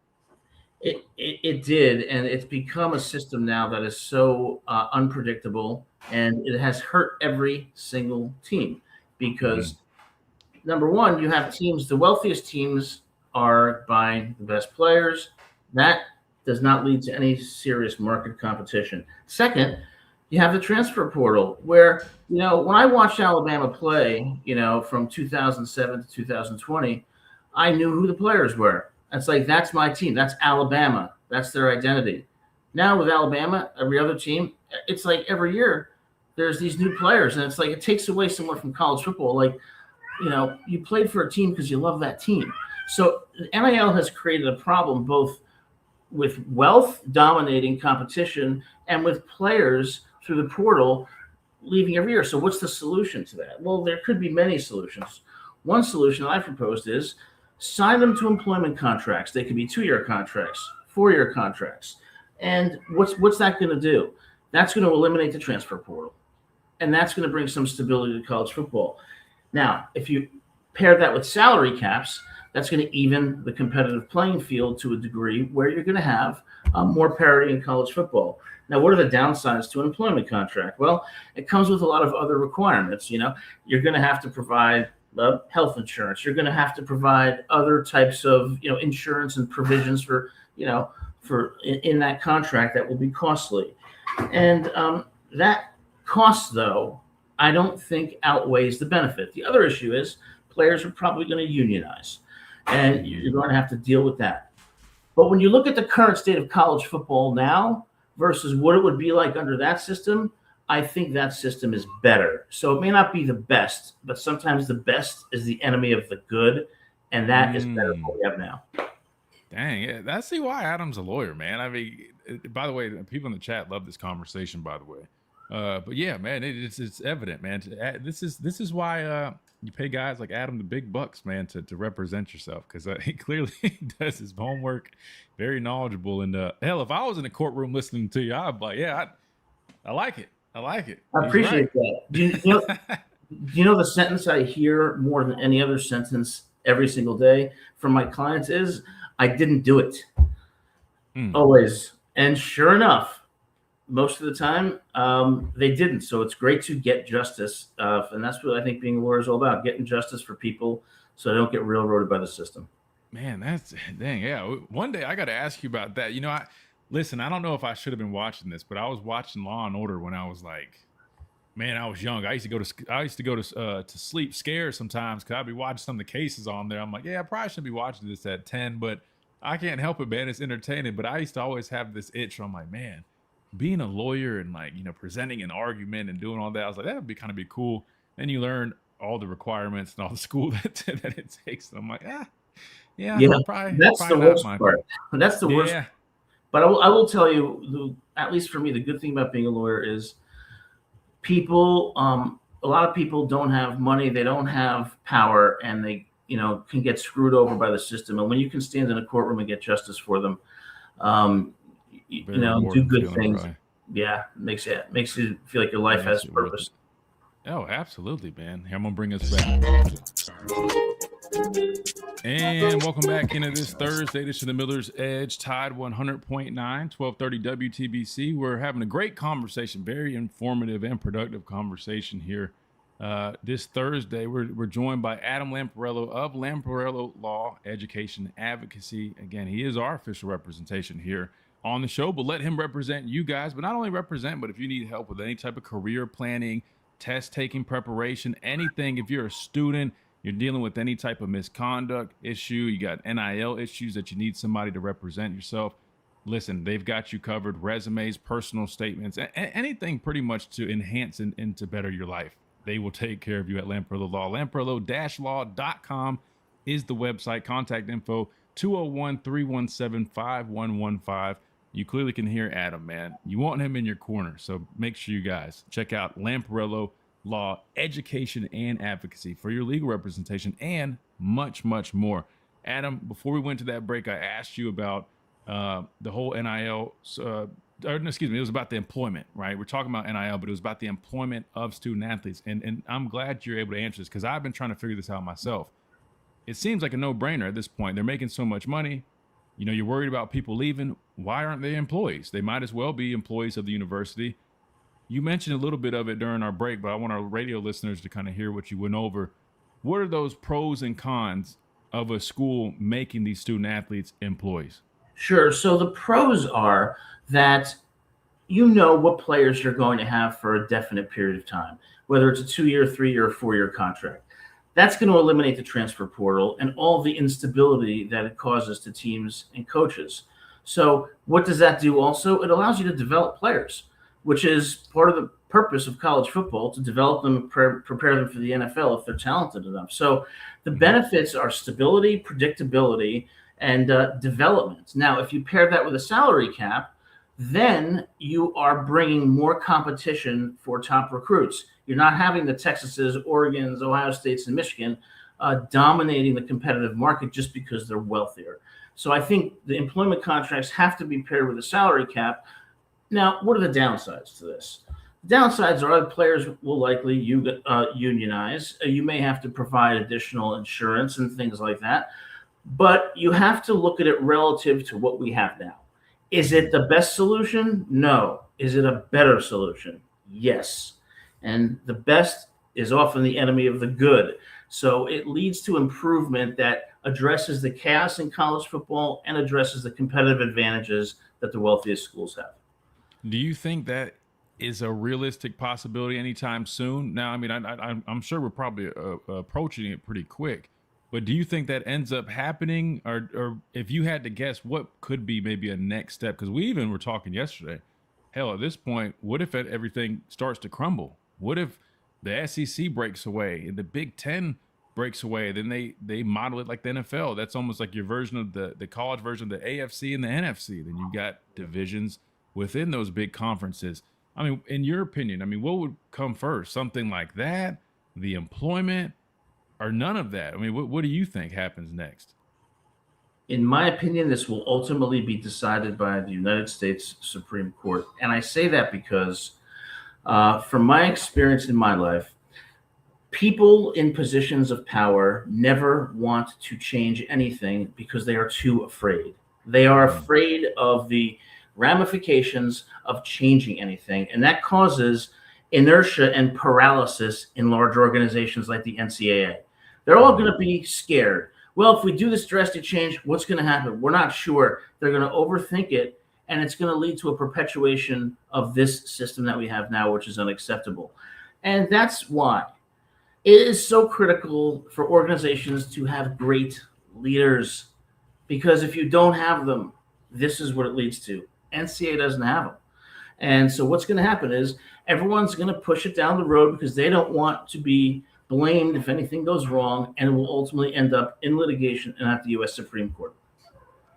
S9: It did, and it's become a system now that is so unpredictable, and it has hurt every single team because number one, you have teams. The wealthiest teams are buying the best players. That does not lead to any serious market competition. Second, you have the transfer portal where, when I watched Alabama play, from 2007 to 2020, I knew who the players were. It's like, that's my team. That's Alabama. That's their identity. Now with Alabama, every other team, it's like every year there's these new players. And it's like, it takes away somewhat from college football. Like, you played for a team because you love that team. So NIL has created a problem both with wealth dominating competition and with players through the portal leaving every year. So what's the solution to that? Well, there could be many solutions. One solution that I proposed is sign them to employment contracts. They could be 2-year contracts, 4-year contracts. And what's that going to do? That's going to eliminate the transfer portal. And that's going to bring some stability to college football. Now, if you pair that with salary caps, that's going to even the competitive playing field to a degree where you're going to have more parity in college football. Now, what are the downsides to an employment contract? Well, it comes with a lot of other requirements. You're going to have to provide health insurance. You're going to have to provide other types of, insurance and provisions for in that contract that will be costly. And that cost, though, I don't think outweighs the benefit. The other issue is players are probably going to unionize, and you're going to have to deal with that. But when you look at the current state of college football now versus what it would be like under that system, I think that system is better. So it may not be the best, but sometimes the best is the enemy of the good, and that is better than what we have now.
S2: Dang, yeah, that's why Adam's a lawyer, man. I mean, by the way, people in the chat love this conversation, by the way. But yeah, man, it's evident, man. This is why you pay guys like Adam the big bucks, man, to represent yourself, because he clearly does his homework, very knowledgeable. And hell, if I was in a courtroom listening to you, I'd be like, yeah, I like it. I like it.
S9: I appreciate that. Do you know the sentence I hear more than any other sentence every single day from my clients is, I didn't do it. Always. And sure enough, most of the time, they didn't. So it's great to get justice. And that's what I think being a lawyer is all about, getting justice for people so they don't get railroaded by the system.
S2: Man, that's dang. Yeah. One day I got to ask you about that. Listen, I don't know if I should have been watching this, but I was watching Law and Order when I was like, man, I was young. I used to go to sleep scared sometimes because I'd be watching some of the cases on there. I'm like, yeah, I probably shouldn't be watching this at 10, but I can't help it, man. It's entertaining. But I used to always have this itch. I'm like, man, being a lawyer and presenting an argument and doing all that, I was like, that would be kind of cool. Then you learn all the requirements and all the school that it takes. And I'm like, yeah,
S9: that's the worst part. That's the worst. Yeah. But I will tell you, at least for me, the good thing about being a lawyer is people, a lot of people don't have money, they don't have power, and they, can get screwed over by the system. And when you can stand in a courtroom and get justice for them, do good things. Right. Yeah, makes you feel like your life has purpose.
S2: Oh, absolutely, man. Here, I'm gonna bring us back. And welcome back into this Thursday edition of the Miller's Edge, Tide 100.9, 1230 WTBC. We're having a great conversation, very informative and productive conversation here. This Thursday, we're joined by Adam Lamparello of Lamparello Law Education Advocacy. Again, he is our official representation here on the show, but let him represent you guys. But not only represent, but if you need help with any type of career planning, test taking preparation, anything, if you're a student, you're dealing with any type of misconduct issue, you got NIL issues that you need somebody to represent yourself, listen, they've got you covered. Resumes, personal statements, anything pretty much to enhance and to better your life. They will take care of you at Lamparello Law. Lamparello-law.com is the website. Contact info 201-317-5115. You clearly can hear Adam, man. You want him in your corner. So make sure you guys check out Lamparello Law, education and advocacy for your legal representation and much, much more. Adam, before we went to that break, I asked you about the whole NIL, excuse me, it was about the employment, right? We're talking about NIL, but it was about the employment of student athletes. And I'm glad you're able to answer this because I've been trying to figure this out myself. It seems like a no-brainer at this point. They're making so much money. You know, you're worried about people leaving. Why aren't they employees? They might as well be employees of the university. You mentioned a little bit of it during our break, but I want our radio listeners to kind of hear what you went over. What are those pros and cons of a school making these student athletes employees?
S9: Sure. So the pros are that you know what players you're going to have for a definite period of time, whether it's a 2-year, 3-year, or 4-year contract. That's going to eliminate the transfer portal and all the instability that it causes to teams and coaches. So what does that do also? It allows you to develop players, which is part of the purpose of college football, to develop them, prepare them for the NFL if they're talented enough. So the benefits are stability, predictability, and development. Now, if you pair that with a salary cap, then you are bringing more competition for top recruits. You're not having the Texases, Oregons, Ohio States, and Michigan dominating the competitive market just because they're wealthier. So I think the employment contracts have to be paired with a salary cap. Now, what are the downsides to this? The downsides are the players will likely unionize. You may have to provide additional insurance and things like that. But you have to look at it relative to what we have now. Is it the best solution? No. Is it a better solution? Yes. And the best is often the enemy of the good. So it leads to improvement that addresses the chaos in college football and addresses the competitive advantages that the wealthiest schools have.
S2: Do you think that is a realistic possibility anytime soon? Now, I mean, I'm sure we're probably approaching it pretty quick. But do you think that ends up happening? Or if you had to guess, what could be maybe a next step? Because we even were talking yesterday. Hell, at this point, what if everything starts to crumble? What if the SEC breaks away and the Big Ten breaks away? Then they model it like the NFL. That's almost like your version of the college version of the AFC and the NFC. Then you've got divisions within those big conferences. I mean, in your opinion, I mean, what would come first? Something like that? The employment? Or none of that? I mean, what do you think happens next?
S9: In my opinion, this will ultimately be decided by the United States Supreme Court. And I say that because from my experience in my life, people in positions of power never want to change anything because they are too afraid. They are afraid of the ramifications of changing anything. And that causes inertia and paralysis in large organizations like the NCAA. They're all going to be scared. Well, if we do this drastic change, what's going to happen? We're not sure. They're going to overthink it, and it's going to lead to a perpetuation of this system that we have now, which is unacceptable. And that's why it is so critical for organizations to have great leaders, because if you don't have them, this is what it leads to. NCAA doesn't have them. And so what's going to happen is everyone's going to push it down the road because they don't want to be blamed if anything goes wrong, and it will ultimately end up in litigation and at the U.S. Supreme Court.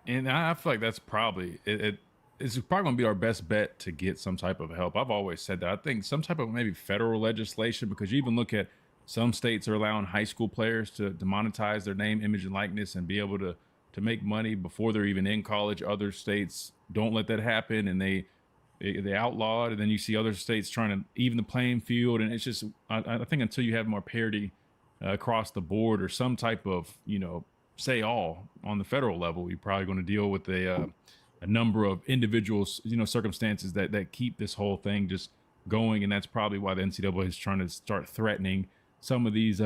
S2: And I feel like that's probably it's probably going to be our best bet to get some type of help. I've always said that. I think some type of maybe federal legislation, because you even look at some states are allowing high school players to monetize their name, image, and likeness and be able to make money before they're even in college. Other states don't let that happen, and they outlaw it. And then you see other states trying to even the playing field. And it's just, I think until you have more parity across the board or some type of, say all on the federal level, you're probably going to deal with a number of individuals, circumstances that keep this whole thing just going. And that's probably why the NCAA is trying to start threatening some of these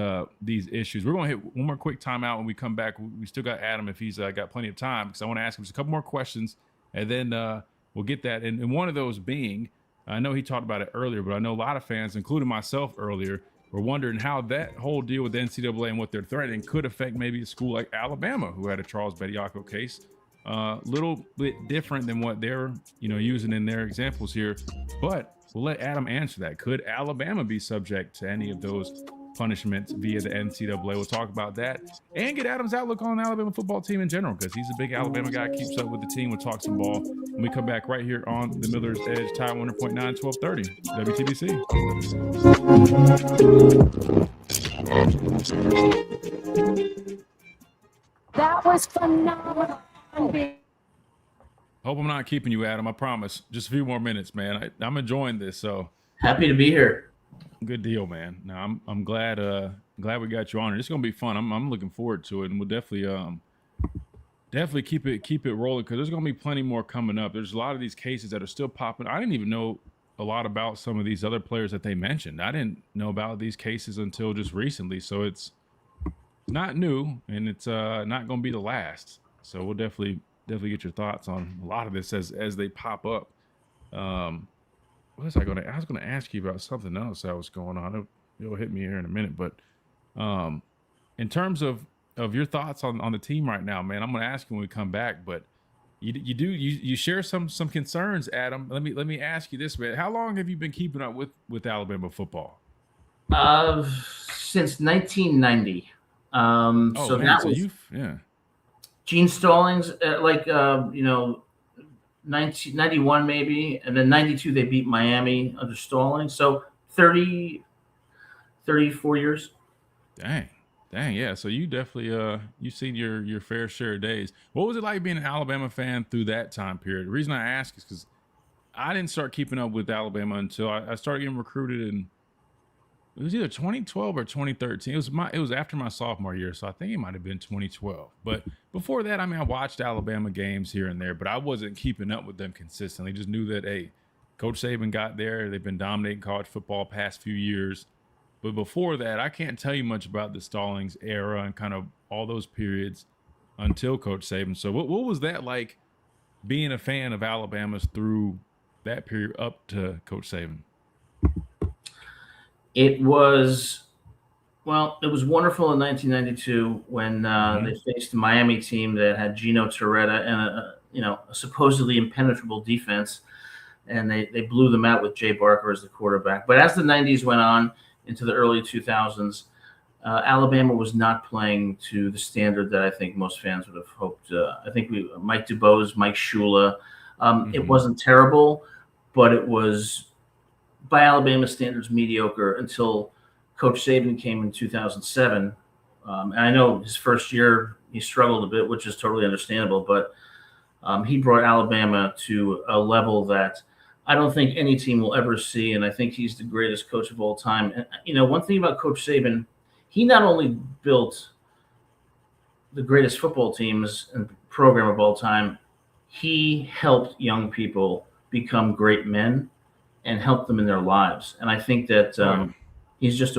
S2: issues. We're going to hit one more quick timeout. When we come back, we still got Adam if he's got plenty of time, because I want to ask him just a couple more questions, and then we'll get that. And one of those being, I know he talked about it earlier, but I know a lot of fans, including myself earlier, were wondering how that whole deal with the NCAA and what they're threatening could affect maybe a school like Alabama, who had a Charles Bediako case. little bit different than what they're, using in their examples here. But we'll let Adam answer that. Could Alabama be subject to any of those punishments via the NCAA? We'll talk about that and get Adam's outlook on the Alabama football team in general, because he's a big Alabama guy, keeps up with the team. We'll talk some ball when we come back right here on the Miller's Edge, Tide 100.9, 1230 WTBC.
S5: That was phenomenal.
S2: Hope I'm not keeping you, Adam. I promise. Just a few more minutes, man. I'm enjoying this. So
S9: happy to be here.
S2: Good deal, man. No, I'm glad we got you on here. It's gonna be fun. I'm looking forward to it, and we'll definitely keep it rolling, because there's gonna be plenty more coming up. There's a lot of these cases that are still popping. I didn't even know a lot about some of these other players that they mentioned. I didn't know about these cases until just recently. So it's not new, and it's not gonna be the last. So we'll definitely get your thoughts on a lot of this as they pop up. What was I going to ask you about something else that was going on. It'll hit me here in a minute. But in terms of your thoughts on the team right now, man, I'm going to ask you when we come back. But you share some concerns, Adam. Let me ask you this, man. How long have you been keeping up with Alabama football?
S9: Since 1990. So
S2: man,
S9: that
S2: so
S9: was Gene Stallings, 1991 maybe, and then 92 they beat Miami under Stallings. So 34 years.
S2: Dang, yeah. So you definitely you've seen your fair share of days. What was it like being an Alabama fan through that time period? The reason I ask is because I didn't start keeping up with Alabama until I started getting recruited in. It was either 2012 or 2013. It was after my sophomore year, so I think it might have been 2012. But before that, I watched Alabama games here and there, but I wasn't keeping up with them consistently. Just knew that, hey, Coach Saban got there. They've been dominating college football past few years. But before that, I can't tell you much about the Stallings era and kind of all those periods until Coach Saban. So what was that like, being a fan of Alabama's through that period up to Coach Saban?
S9: It was wonderful in 1992 when they faced the Miami team that had Gino Torretta and a supposedly impenetrable defense, and they blew them out with Jay Barker as the quarterback. But as the 90s went on into the early 2000s, Alabama was not playing to the standard that I think most fans would have hoped. I think Mike DuBose, Mike Shula. It wasn't terrible, but it was, by Alabama standards, mediocre until Coach Saban came in 2007. And I know his first year he struggled a bit, which is totally understandable, but he brought Alabama to a level that I don't think any team will ever see, and I think he's the greatest coach of all time. And, one thing about Coach Saban, he not only built the greatest football teams and program of all time, he helped young people become great men and help them in their lives. And I think that he's just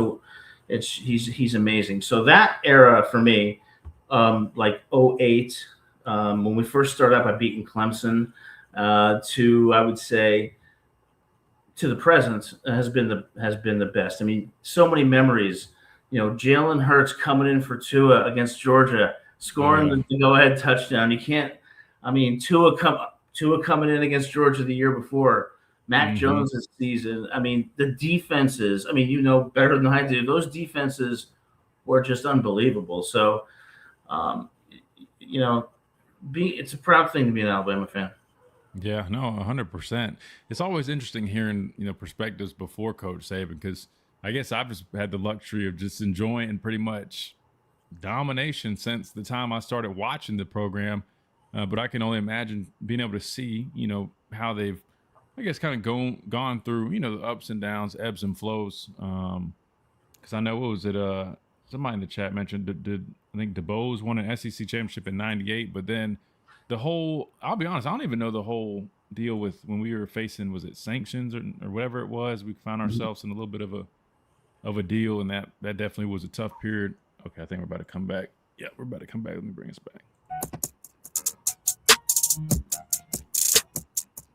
S9: he's amazing. So that era for me, like 2008, when we first started out by beating Clemson, to, I would say, to the present, has been the best. So many memories. Jalen Hurts coming in for Tua against Georgia, scoring the go-ahead touchdown. You can't. Tua coming in against Georgia the year before. Mac Jones' season. The defenses. Better than I do. Those defenses were just unbelievable. So, it's a proud thing to be an Alabama fan.
S2: Yeah, no, 100%. It's always interesting hearing, perspectives before Coach Saban, because I guess I've just had the luxury of just enjoying pretty much domination since the time I started watching the program. But I can only imagine being able to see, how they've, I guess, kind of gone through, the ups and downs, ebbs and flows. Because I know, what was it? Somebody in the chat mentioned, did I think DuBose won an SEC championship in '98, but then I'll be honest, I don't even know the whole deal with when we were facing, was it sanctions or whatever it was? We found ourselves in a little bit of a deal, and that definitely was a tough period. Okay, I think we're about to come back. Yeah, we're about to come back. Let me bring us back.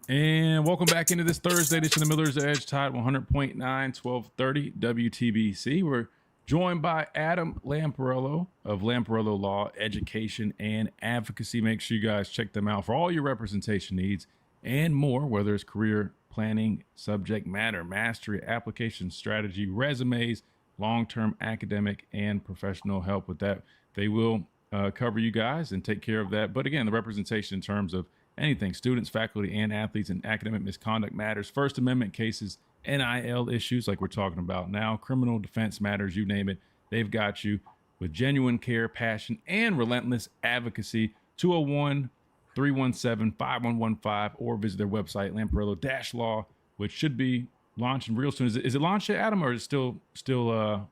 S2: And welcome back into this Thursday edition of Miller's Edge, Tide 100.9, 1230 WTBC. We're Joined by Adam Lamparello of Lamparello Law, Education, and Advocacy. Make sure you guys check them out for all your representation needs and more, whether it's career planning, subject matter mastery, application strategy, resumes, long-term academic and professional help with that. They will cover you guys and take care of that. But again, the representation in terms of anything, students, faculty, and athletes, and academic misconduct matters, First Amendment cases, NIL issues like we're talking about now, criminal defense matters, you name it, they've got you with genuine care, passion, and relentless advocacy. 201-317-5115 or visit their website, Lamparello-Law, which should be launching real soon. Is it launched yet, Adam, or is it still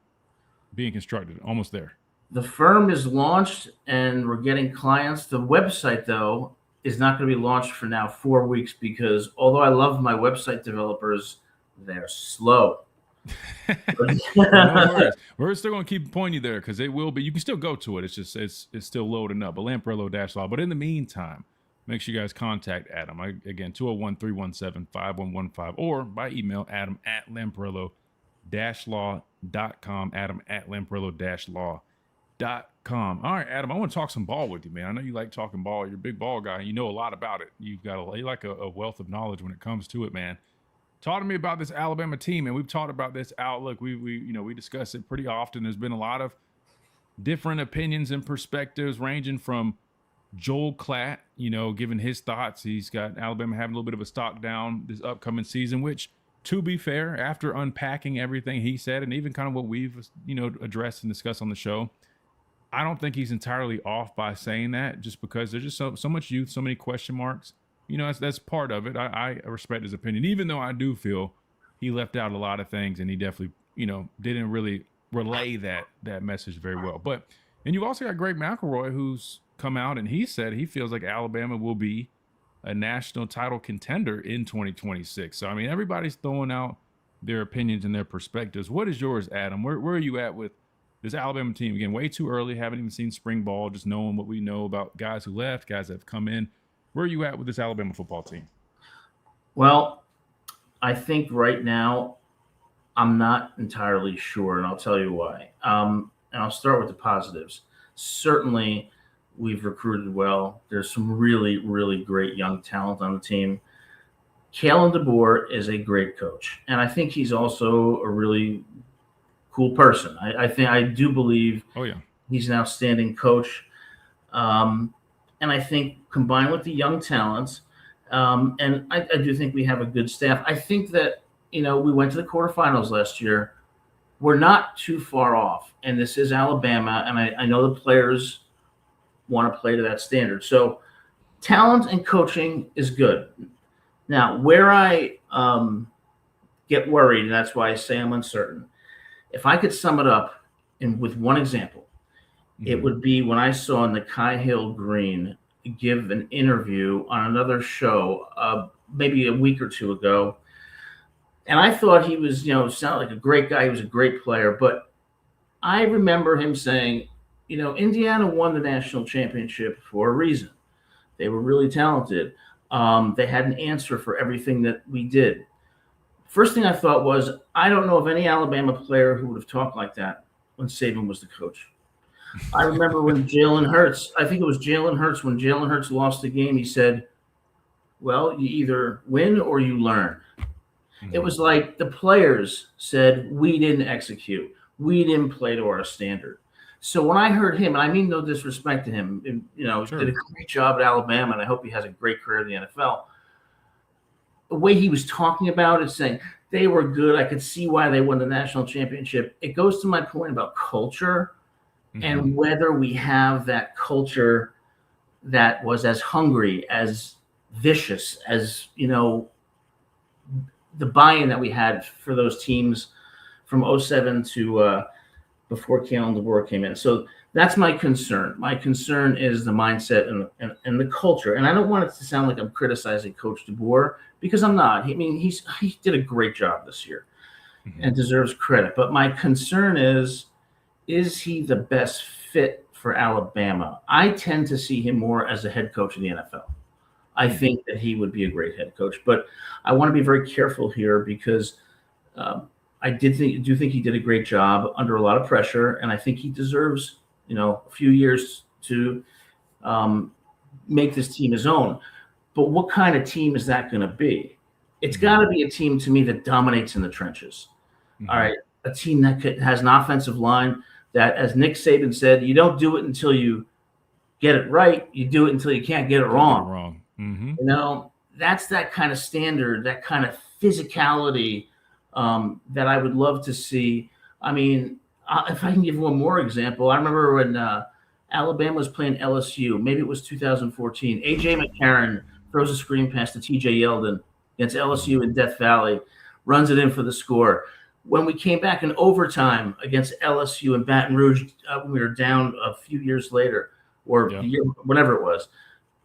S2: being constructed? Almost there.
S9: The firm is launched and we're getting clients. The website, though, is not going to be launched for now 4 weeks because although I love my website developers, they're slow.
S2: No worries. We're still going to keep pointing you there because it will be. You can still go to it. It's just it's still loading up. But Lamparello-Law. But in the meantime, make sure you guys contact Adam. Again, 201-317-5115 or by email, adam@lamparello-law.com. adam@lamparello-law.com. All right, Adam, I want to talk some ball with you, man. I know you like talking ball. You're a big ball guy. You know a lot about it. You're like a wealth of knowledge when it comes to it, man. Talk to me about this Alabama team, and we've talked about this outlook. We discuss it pretty often. There's been a lot of different opinions and perspectives, ranging from Joel Klatt, giving his thoughts. He's got Alabama having a little bit of a stock down this upcoming season, which, to be fair, after unpacking everything he said, and even kind of what we've addressed and discussed on the show, I don't think he's entirely off by saying that, just because there's just so much youth, so many question marks. That's part of it. I respect his opinion, even though I do feel he left out a lot of things, and he definitely, didn't really relay that message very well. And you've also got Greg McElroy, who's come out and he said he feels like Alabama will be a national title contender in 2026. So, everybody's throwing out their opinions and their perspectives. What is yours, Adam? Where are you at with this Alabama team? Again, way too early. Haven't even seen spring ball, just knowing what we know about guys who left, guys that have come in. Where are you at with this Alabama football team?
S9: Well, I think right now I'm not entirely sure, and I'll tell you why. And I'll start with the positives. Certainly, we've recruited well. There's some really, really great young talent on the team. Kalen DeBoer is a great coach, and I think he's also a really cool person. I do believe he's an outstanding coach. And I think combined with the young talents, and I do think we have a good staff. I think that, we went to the quarterfinals last year. We're not too far off, and this is Alabama, and I know the players want to play to that standard. So talent and coaching is good. Now, where I get worried, and that's why I say I'm uncertain, if I could sum it up with one example, it would be when I saw Nakai Hill-Green give an interview on another show maybe a week or two ago. And I thought he was, sounded like a great guy. He was a great player. But I remember him saying, Indiana won the national championship for a reason. They were really talented. They had an answer for everything that we did. First thing I thought was, I don't know of any Alabama player who would have talked like that when Saban was the coach. I remember when Jalen Hurts, when Jalen Hurts lost the game, he said, well, you either win or you learn. Mm-hmm. It was like the players said, we didn't execute. We didn't play to our standard. So when I heard him, and I mean no disrespect to him, sure, did a great job at Alabama, and I hope he has a great career in the NFL. The way he was talking about it, saying they were good, I could see why they won the national championship. It goes to my point about culture. And whether we have that culture that was as hungry, as vicious, as, the buy-in that we had for those teams from 2007 to before Kalen DeBoer came in. So that's my concern. My concern is the mindset and the culture. And I don't want it to sound like I'm criticizing Coach DeBoer, because I'm not. He did a great job this year and deserves credit. But my concern is he the best fit for Alabama? I tend to see him more as a head coach in the NFL. I think that he would be a great head coach, but I want to be very careful here because I I do think he did a great job under a lot of pressure, and I think he deserves, a few years to make this team his own. But what kind of team is that going to be? It's got to be a team to me that dominates in the trenches. Mm-hmm. All right, a team that has an offensive line that, as Nick Saban said, you don't do it until you get it right. You do it until you can't get it wrong. Mm-hmm. That's that kind of standard, that kind of physicality that I would love to see. I mean, if I can give one more example, I remember when Alabama was playing LSU, maybe it was 2014. A.J. McCarron throws a screen pass to T.J. Yeldon against LSU in Death Valley, runs it in for the score. When we came back in overtime against LSU in Baton Rouge, we were down a few years later, or whatever it was.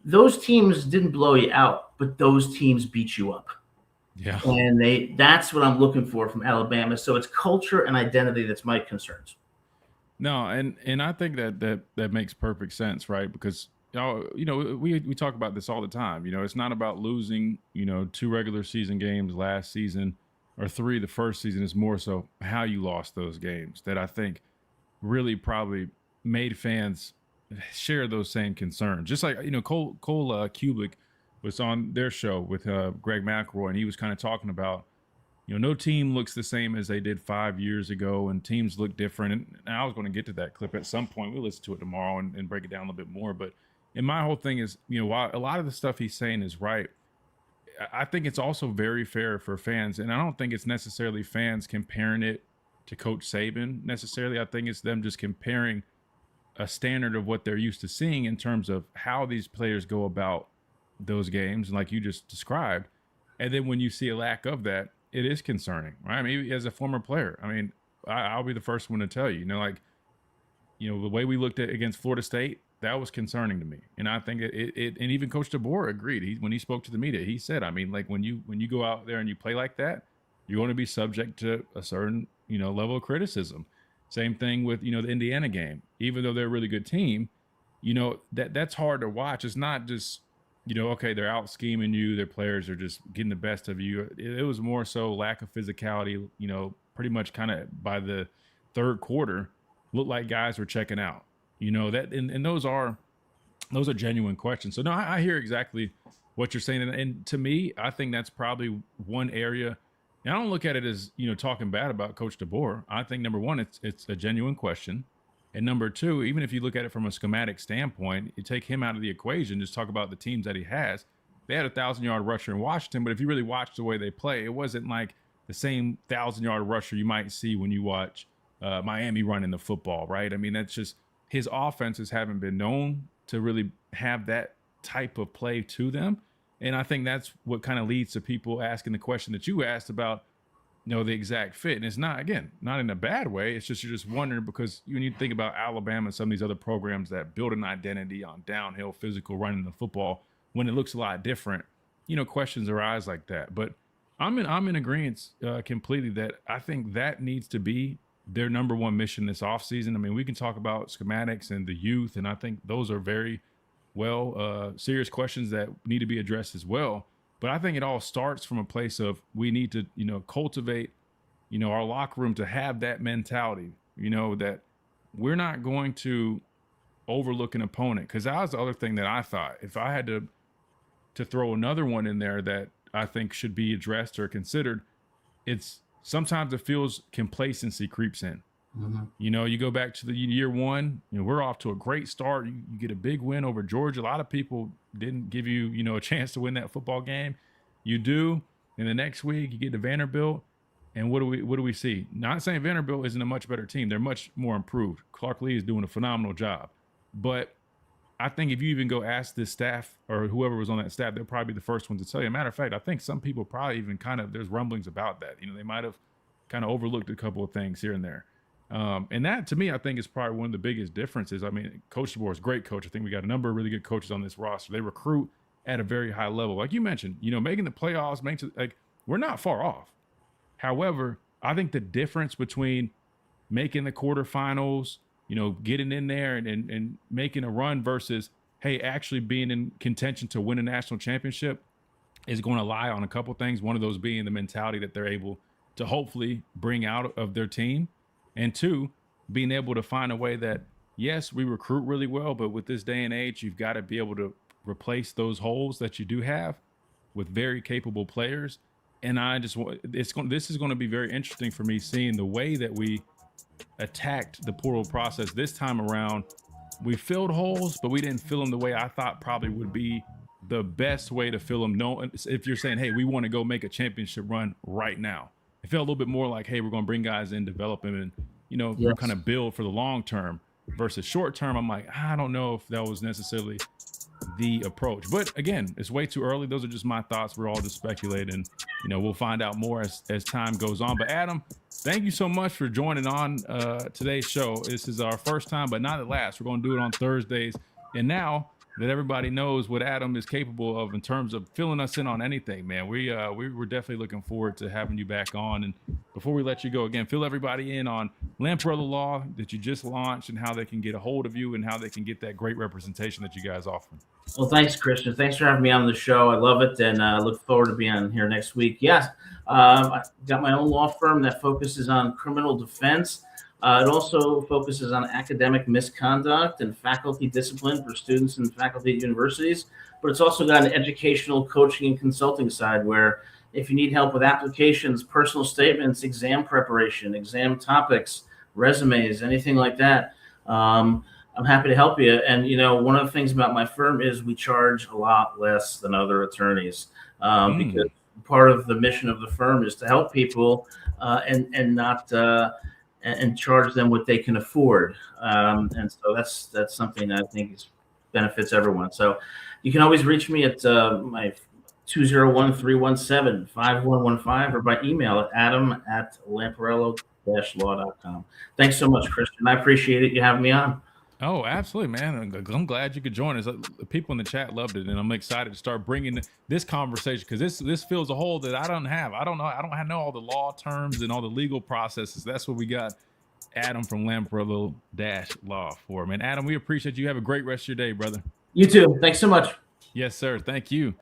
S9: Those teams didn't blow you out, but those teams beat you up.
S2: Yeah.
S9: And that's what I'm looking for from Alabama. So it's culture and identity that's my concerns.
S2: No, and I think that makes perfect sense, right? Because we talk about this all the time. It's not about losing, 2 regular season games last season or 3 the first season. It's more so how you lost those games that I think really probably made fans share those same concerns. Just like, Cole Kublik was on their show with Greg McElroy, and he was kind of talking about, no team looks the same as they did 5 years ago, and teams look different. And I was going to get to that clip at some point. We'll listen to it tomorrow and break it down a little bit more. But my whole thing is, while a lot of the stuff he's saying is right, I think it's also very fair for fans. And I don't think it's necessarily fans comparing it to Coach Saban necessarily. I think it's them just comparing a standard of what they're used to seeing in terms of how these players go about those games, like you just described. And then when you see a lack of that, it is concerning, right? Maybe as a former player, I'll be the first one to tell you, the way we looked at against Florida State, that was concerning to me. And I think it and even Coach DeBoer agreed. When he spoke to the media, he said, when you go out there and you play like that, you're going to be subject to a certain, level of criticism. Same thing with, the Indiana game. Even though they're a really good team, that's hard to watch. It's not just, okay, they're out scheming you. Their players are just getting the best of you. It was more so lack of physicality, pretty much kind of by the third quarter, looked like guys were checking out. And those are genuine questions. So, no, I hear exactly what you're saying. And to me, I think that's probably one area. And I don't look at it as, talking bad about Coach DeBoer. I think, number one, it's a genuine question. And number two, even if you look at it from a schematic standpoint, you take him out of the equation, just talk about the teams that he has. They had a 1,000-yard rusher in Washington, but if you really watch the way they play, it wasn't like the same 1,000-yard rusher you might see when you watch Miami running the football, right? That's just his offenses haven't been known to really have that type of play to them. And I think that's what kind of leads to people asking the question that you asked about, the exact fit. And it's not, again, not in a bad way. It's just, you're just wondering, because when you think about Alabama and some of these other programs that build an identity on downhill, physical running the football, when it looks a lot different, questions arise like that. But I'm in agreement completely that I think that needs to be their number one mission this offseason. We can talk about schematics and the youth, and I think those are very serious questions that need to be addressed as well. But I think it all starts from a place of we need to, cultivate, our locker room to have that mentality, that we're not going to overlook an opponent. Because that was the other thing that I thought. If I had to throw another one in there that I think should be addressed or considered, it's sometimes it feels complacency creeps in. Mm-hmm. You go back to the year one, we're off to a great start. You get a big win over Georgia. A lot of people didn't give you, a chance to win that football game. You do. And the next week you get to Vanderbilt. And what do we see? Not saying Vanderbilt isn't a much better team. They're much more improved. Clark Lee is doing a phenomenal job. But I think if you even go ask this staff or whoever was on that staff, they'll probably be the first ones to tell you. Matter of fact, I think some people probably even there's rumblings about that. They might have kind of overlooked a couple of things here and there. And that, to me, I think is probably one of the biggest differences. Coach DeBoer is a great coach. I think we got a number of really good coaches on this roster. They recruit at a very high level. Like you mentioned, making the playoffs, we're not far off. However, I think the difference between making the quarterfinals, getting in there and making a run versus, hey, actually being in contention to win a national championship is going to lie on a couple things. One of those being the mentality that they're able to hopefully bring out of their team. And two, being able to find a way that, yes, we recruit really well, but with this day and age, you've got to be able to replace those holes that you do have with very capable players. And this is going to be very interesting for me, seeing the way that we attacked the portal process this time around. We filled holes, but we didn't fill them the way I thought probably would be the best way to fill them. No, if you're saying, hey, we want to go make a championship run right now, it felt a little bit more like, hey, we're going to bring guys in, develop them, and
S9: Yes.
S2: kind of build for the long term versus short term. I'm like, I don't know if that was necessarily the approach. But again, it's way too early. Those are just my thoughts. We're all just speculating. We'll find out more as time goes on. But Adam, thank you so much for joining on today's show. This is our first time, but not the last. We're going to do it on Thursdays. And now that everybody knows what Adam is capable of in terms of filling us in on anything, man, we're definitely looking forward to having you back on. And before we let you go, again, fill everybody in on Lamparello Law that you just launched and how they can get a hold of you and how they can get that great representation that you guys offer.
S9: Well, thanks, Christian. Thanks for having me on the show. I love it, and I look forward to being on here next week. Yes, I got my own law firm that focuses on criminal defense. It also focuses on academic misconduct and faculty discipline for students and faculty at universities. But it's also got an educational coaching and consulting side where if you need help with applications, personal statements, exam preparation, exam topics, resumes, anything like that, I'm happy to help you. And, one of the things about my firm is we charge a lot less than other attorneys because part of the mission of the firm is to help people and not and charge them what they can afford. And so that's something that I think benefits everyone. So you can always reach me at my 201-317-5115 or by email at adam@lamparello-law.com. Thanks so much, Christian. I appreciate it. You having me on.
S2: Oh, absolutely, man. I'm glad you could join us. The people in the chat loved it, and I'm excited to start bringing this conversation because this fills a hole that I don't have. I don't know all the law terms and all the legal processes. That's what we got Adam from Lamparello-Law for. Man, Adam, we appreciate you. Have a great rest of your day, brother.
S9: You too. Thanks so much.
S2: Yes, sir. Thank you.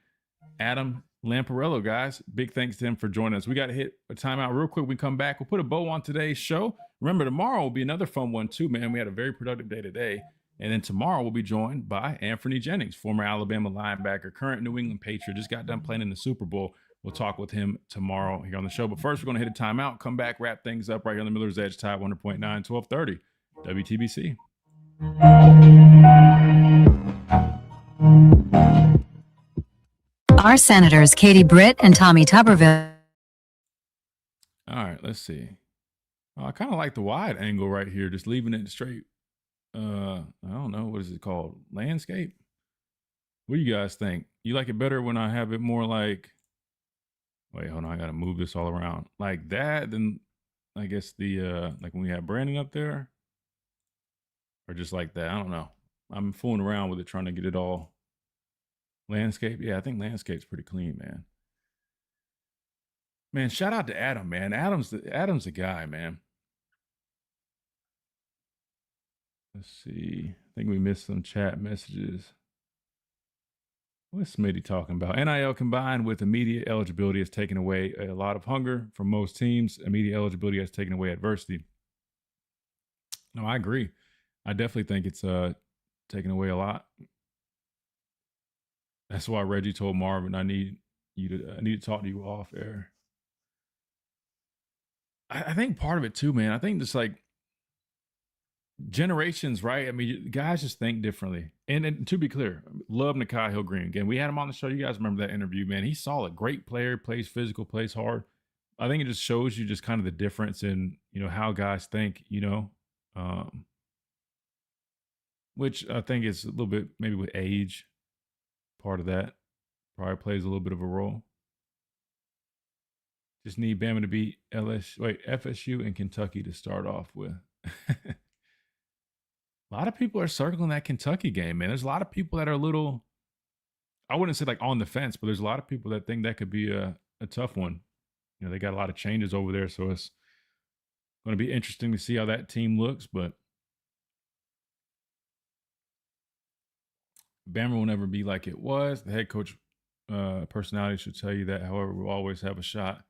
S2: Adam Lamparello, guys. Big thanks to him for joining us. We got to hit a timeout real quick. We come back. We'll put a bow on today's show. Remember, tomorrow will be another fun one too, man. We had a very productive day today. And then tomorrow we'll be joined by Anthony Jennings, former Alabama linebacker, current New England Patriot, just got done playing in the Super Bowl. We'll talk with him tomorrow here on the show. But first, we're going to hit a timeout, come back, wrap things up right here on the Miller's Edge, Tide 100.9, 1230, WTBC.
S10: Our senators, Katie Britt and Tommy Tuberville.
S2: All right, let's see. I kind of like the wide angle right here, just leaving it straight. I don't know. What is it called? Landscape? What do you guys think? You like it better when I have it more like, wait, hold on. I got to move this all around like that. Then I guess the, like when we have Brandon up there or just like that. I don't know. I'm fooling around with it, trying to get it all landscape. Yeah, I think landscape's pretty clean, man. Man, shout out to Adam, man. Adam's the guy, man. Let's see. I think we missed some chat messages. What's Smitty talking about? NIL combined with immediate eligibility has taken away a lot of hunger from most teams. Immediate eligibility has taken away adversity. No, I agree. I definitely think it's taken away a lot. That's why Reggie told Marvin, I need to talk to you off air. I think part of it too, man. I think just like generations, right? I mean, guys just think differently. And to be clear, love Nakai Hill-Green. Again, we had him on the show. You guys remember that interview, man. He's solid, great player, plays physical, plays hard. I think it just shows you just kind of the difference in, how guys think, which I think is a little bit maybe with age, part of that probably plays a little bit of a role. Just need Bama to beat FSU and Kentucky to start off with. A lot of people are circling that Kentucky game, man. There's a lot of people that are a little, I wouldn't say like on the fence, but there's a lot of people that think that could be a tough one. They got a lot of changes over there, so it's going to be interesting to see how that team looks, but Bama will never be like it was. The head coach personality should tell you that. However, we'll always have a shot.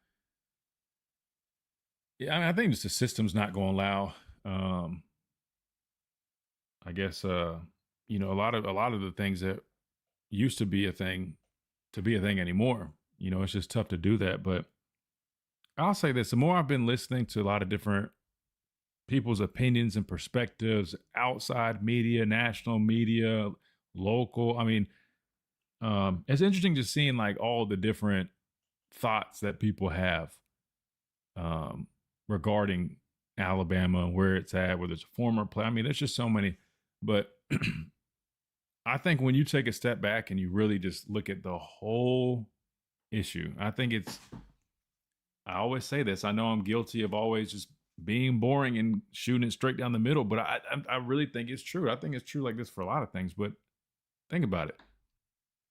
S2: Yeah, I think just the system's not going to allow. I guess a lot of the things that used to be a thing anymore. It's just tough to do that. But I'll say this: the more I've been listening to a lot of different people's opinions and perspectives, outside media, national media, local. I mean, it's interesting just seeing like all the different thoughts that people have regarding Alabama and where it's at, whether it's a former play. I mean, there's just so many. But I think when you take a step back and you really just look at the whole issue, I always say this. I know I'm guilty of always just being boring and shooting it straight down the middle, but I really think it's true. I think it's true like this for a lot of things, but think about it.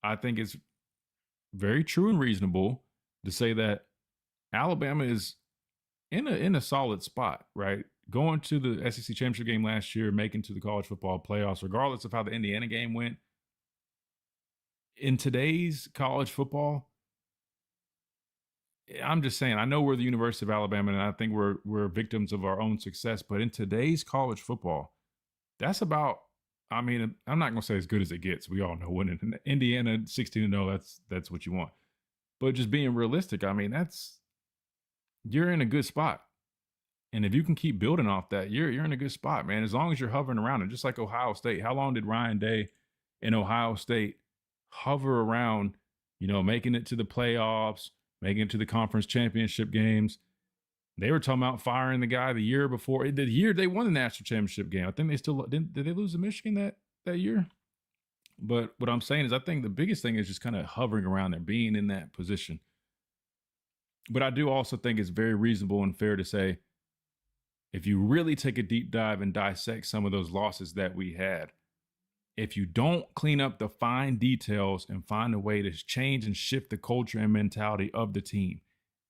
S2: I think it's very true and reasonable to say that Alabama is in a solid spot, right? Going to the SEC championship game last year, making to the college football playoffs, regardless of how the Indiana game went. In today's college football, I'm just saying, I know we're the University of Alabama, and I think we're victims of our own success. But in today's college football, that's about, I mean, I'm not going to say as good as it gets. We all know winning Indiana 16-0, that's what you want. But just being realistic, I mean, you're in a good spot. And if you can keep building off that, you're in a good spot, man. As long as you're hovering around it, just like Ohio State. How long did Ryan Day in Ohio State hover around, making it to the playoffs, making it to the conference championship games? They were talking about firing the guy the year before. The year they won the national championship game. I think they still did they lose to Michigan that year? But what I'm saying is I think the biggest thing is just kind of hovering around there, being in that position. But I do also think it's very reasonable and fair to say, if you really take a deep dive and dissect some of those losses that we had, if you don't clean up the fine details and find a way to change and shift the culture and mentality of the team,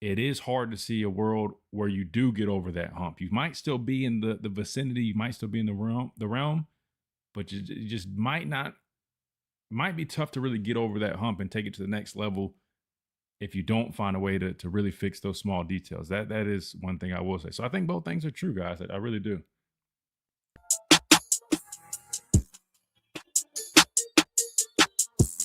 S2: it is hard to see a world where you do get over that hump. You might still be in the vicinity, you might still be in the realm, but you just might be tough to really get over that hump and take it to the next level if you don't find a way to really fix those small details. That is one thing I will say. So I think both things are true, guys. I really do.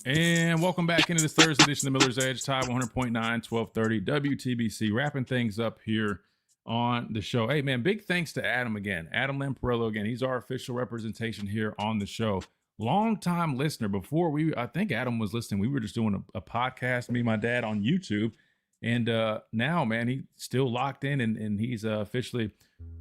S2: And welcome back into this Thursday edition of Miller's Edge, Tide 100.9, 1230 WTBC. Wrapping things up here on the show. Hey, man, big thanks to Adam again. Adam Lamparello again. He's our official representation here on the show. Long-time listener. Before I think Adam was listening, we were just doing a podcast, me and my dad, on YouTube. And now, man, he's still locked in, and he's officially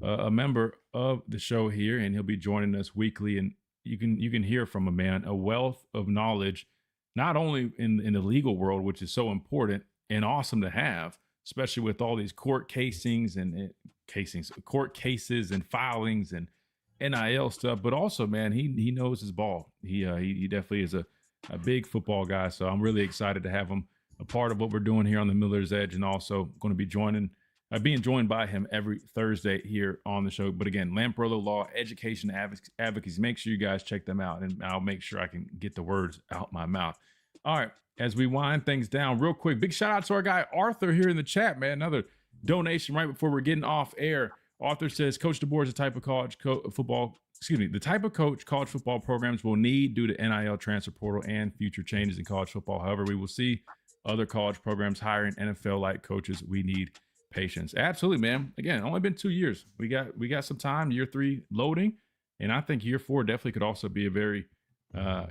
S2: a member of the show here, and he'll be joining us weekly. And you can hear from a man, a wealth of knowledge, not only in the legal world, which is so important and awesome to have, especially with all these court cases and filings and NIL stuff, but also, man, he knows his ball. He definitely is a big football guy. So I'm really excited to have him a part of what we're doing here on the Miller's Edge, and also going to be being joined by him every Thursday here on the show. But again, Lamparello Law Education Advocacy. Make sure you guys check them out, and I'll make sure I can get the words out my mouth. All right, as we wind things down real quick, big shout out to our guy Arthur here in the chat, man. Another donation right before we're getting off air. Arthur says, Coach DeBoer is the type of the type of coach college football programs will need due to NIL, transfer portal, and future changes in college football. However, we will see other college programs hiring NFL-like coaches. We need patience. Absolutely, man. Again, only been 2 years. We got some time. Year 3 loading, and I think year 4 definitely could also be a very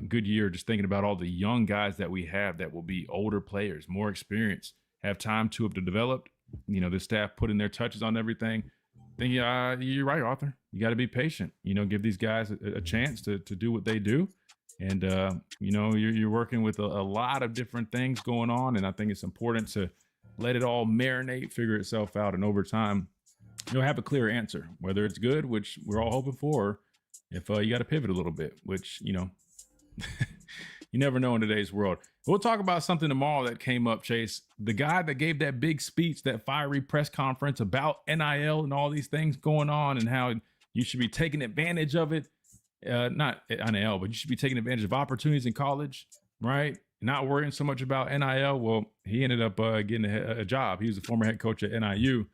S2: good year. Just thinking about all the young guys that we have that will be older players, more experience, have time to have developed. The staff putting their touches on everything. I think you're right, Arthur. You got to be patient. Give these guys a chance to do what they do. And, you're working with a lot of different things going on. And I think it's important to let it all marinate, figure itself out. And over time, you'll have a clear answer, whether it's good, which we're all hoping for, or if you got to pivot a little bit, which, you never know in today's world. We'll talk about something tomorrow that came up, Chase. The guy that gave that big speech, that fiery press conference about NIL and all these things going on, and how you should be taking advantage of it. Not NIL, but you should be taking advantage of opportunities in college, right? Not worrying so much about NIL. Well, he ended up getting a job. He was a former head coach at NIU.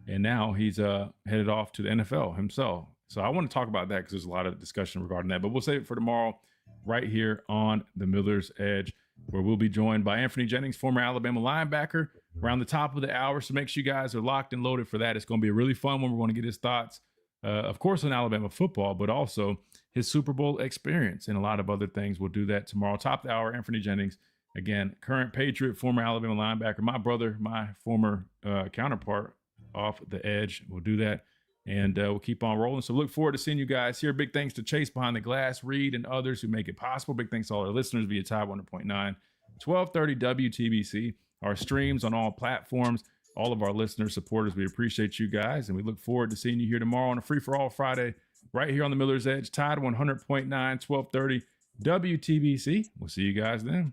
S2: and now he's headed off to the NFL himself. So I want to talk about that because there's a lot of discussion regarding that, but we'll save it for tomorrow right here on the Miller's Edge, where we'll be joined by Anthony Jennings, former Alabama linebacker, around the top of the hour. So make sure you guys are locked and loaded for that. It's going to be a really fun one. We're going to get his thoughts, of course, on Alabama football, but also his Super Bowl experience and a lot of other things. We'll do that tomorrow. Top of the hour, Anthony Jennings, again, current Patriot, former Alabama linebacker, my brother, my former counterpart off the edge. We'll do that. And we'll keep on rolling. So look forward to seeing you guys here. Big thanks to Chase behind the glass, Reed, and others who make it possible. Big thanks to all our listeners via Tide 100.9, 1230 WTBC, our streams on all platforms, all of our listeners, supporters. We appreciate you guys, and we look forward to seeing you here tomorrow on a free-for-all Friday right here on the Miller's Edge, Tide 100.9, 1230 WTBC. We'll see you guys then.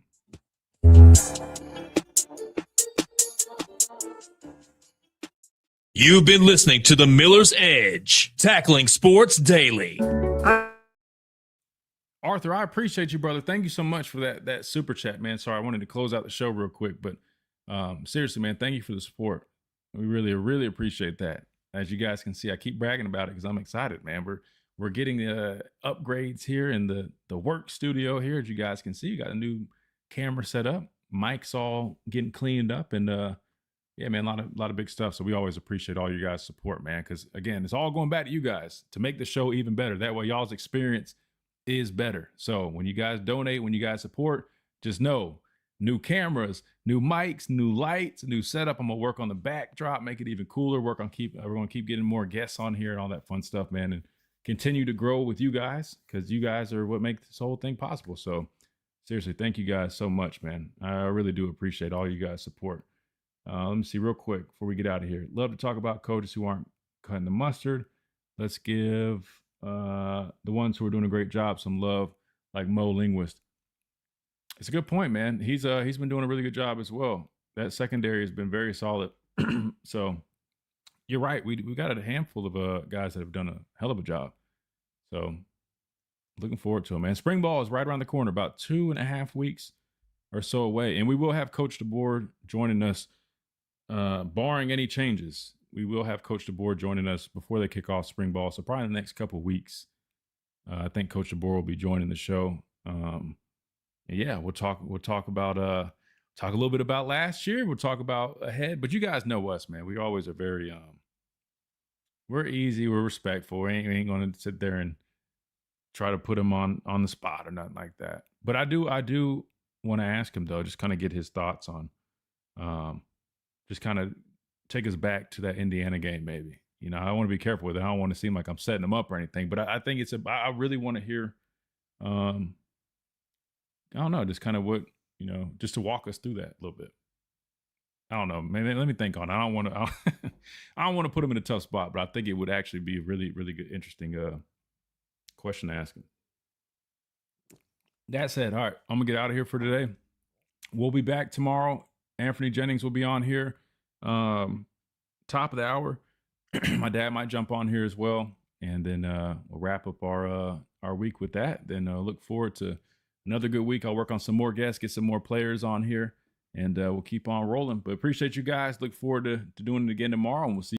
S11: You've been listening to the Miller's Edge, tackling sports daily.
S2: Arthur, I appreciate you, brother. Thank you so much for that super chat, man. Sorry, I wanted to close out the show real quick, but seriously, man, thank you for the support. We really, really appreciate that. As you guys can see, I keep bragging about it because I'm excited, man. We're getting the upgrades here in the work studio here. As you guys can see, you got a new camera set up, mics all getting cleaned up, and yeah, man, a lot of big stuff. So we always appreciate all you guys' support, man, because again, it's all going back to you guys to make the show even better. That way y'all's experience is better. So when you guys donate, when you guys support, just know new cameras, new mics, new lights, new setup. I'm gonna work on the backdrop, make it even cooler. We're gonna keep getting more guests on here and all that fun stuff, man, and continue to grow with you guys because you guys are what make this whole thing possible. So seriously, thank you guys so much, man. I really do appreciate all you guys' support. Let me see real quick before we get out of here. Love to talk about coaches who aren't cutting the mustard. Let's give the ones who are doing a great job some love, like Mo Linguist. It's a good point, man. He's been doing a really good job as well. That secondary has been very solid. So you're right. We got a handful of guys that have done a hell of a job. So looking forward to it, man. Spring ball is right around the corner, about 2.5 weeks or so away, and we will have Coach DeBoer joining us. Barring any changes, we will have Coach DeBoer joining us before they kick off spring ball. So probably in the next couple of weeks, I think Coach DeBoer will be joining the show. Yeah, we'll talk about talk a little bit about last year. We'll talk about ahead. But you guys know us, man. We always are very we're easy, we're respectful. We ain't going to sit there and try to put him on the spot or nothing like that. But I do want to ask him though, just kind of get his thoughts on. Just kind of take us back to that Indiana game, maybe. You know, I want to be careful with it. I don't want to seem like I'm setting them up or anything, but I think I really want to hear, I don't know, just kind of what, you know, just to walk us through that a little bit. I don't know. Maybe let me think on it. I don't want to put him in a tough spot, but I think it would actually be a really, really good, interesting question to ask him. That said, all right, I'm going to get out of here for today. We'll be back tomorrow. Anthony Jennings will be on here. Top of the hour. My dad might jump on here as well. And then we'll wrap up our week with that. Then look forward to another good week. I'll work on some more guests, get some more players on here, and we'll keep on rolling. But appreciate you guys. Look forward to doing it again tomorrow, and we'll see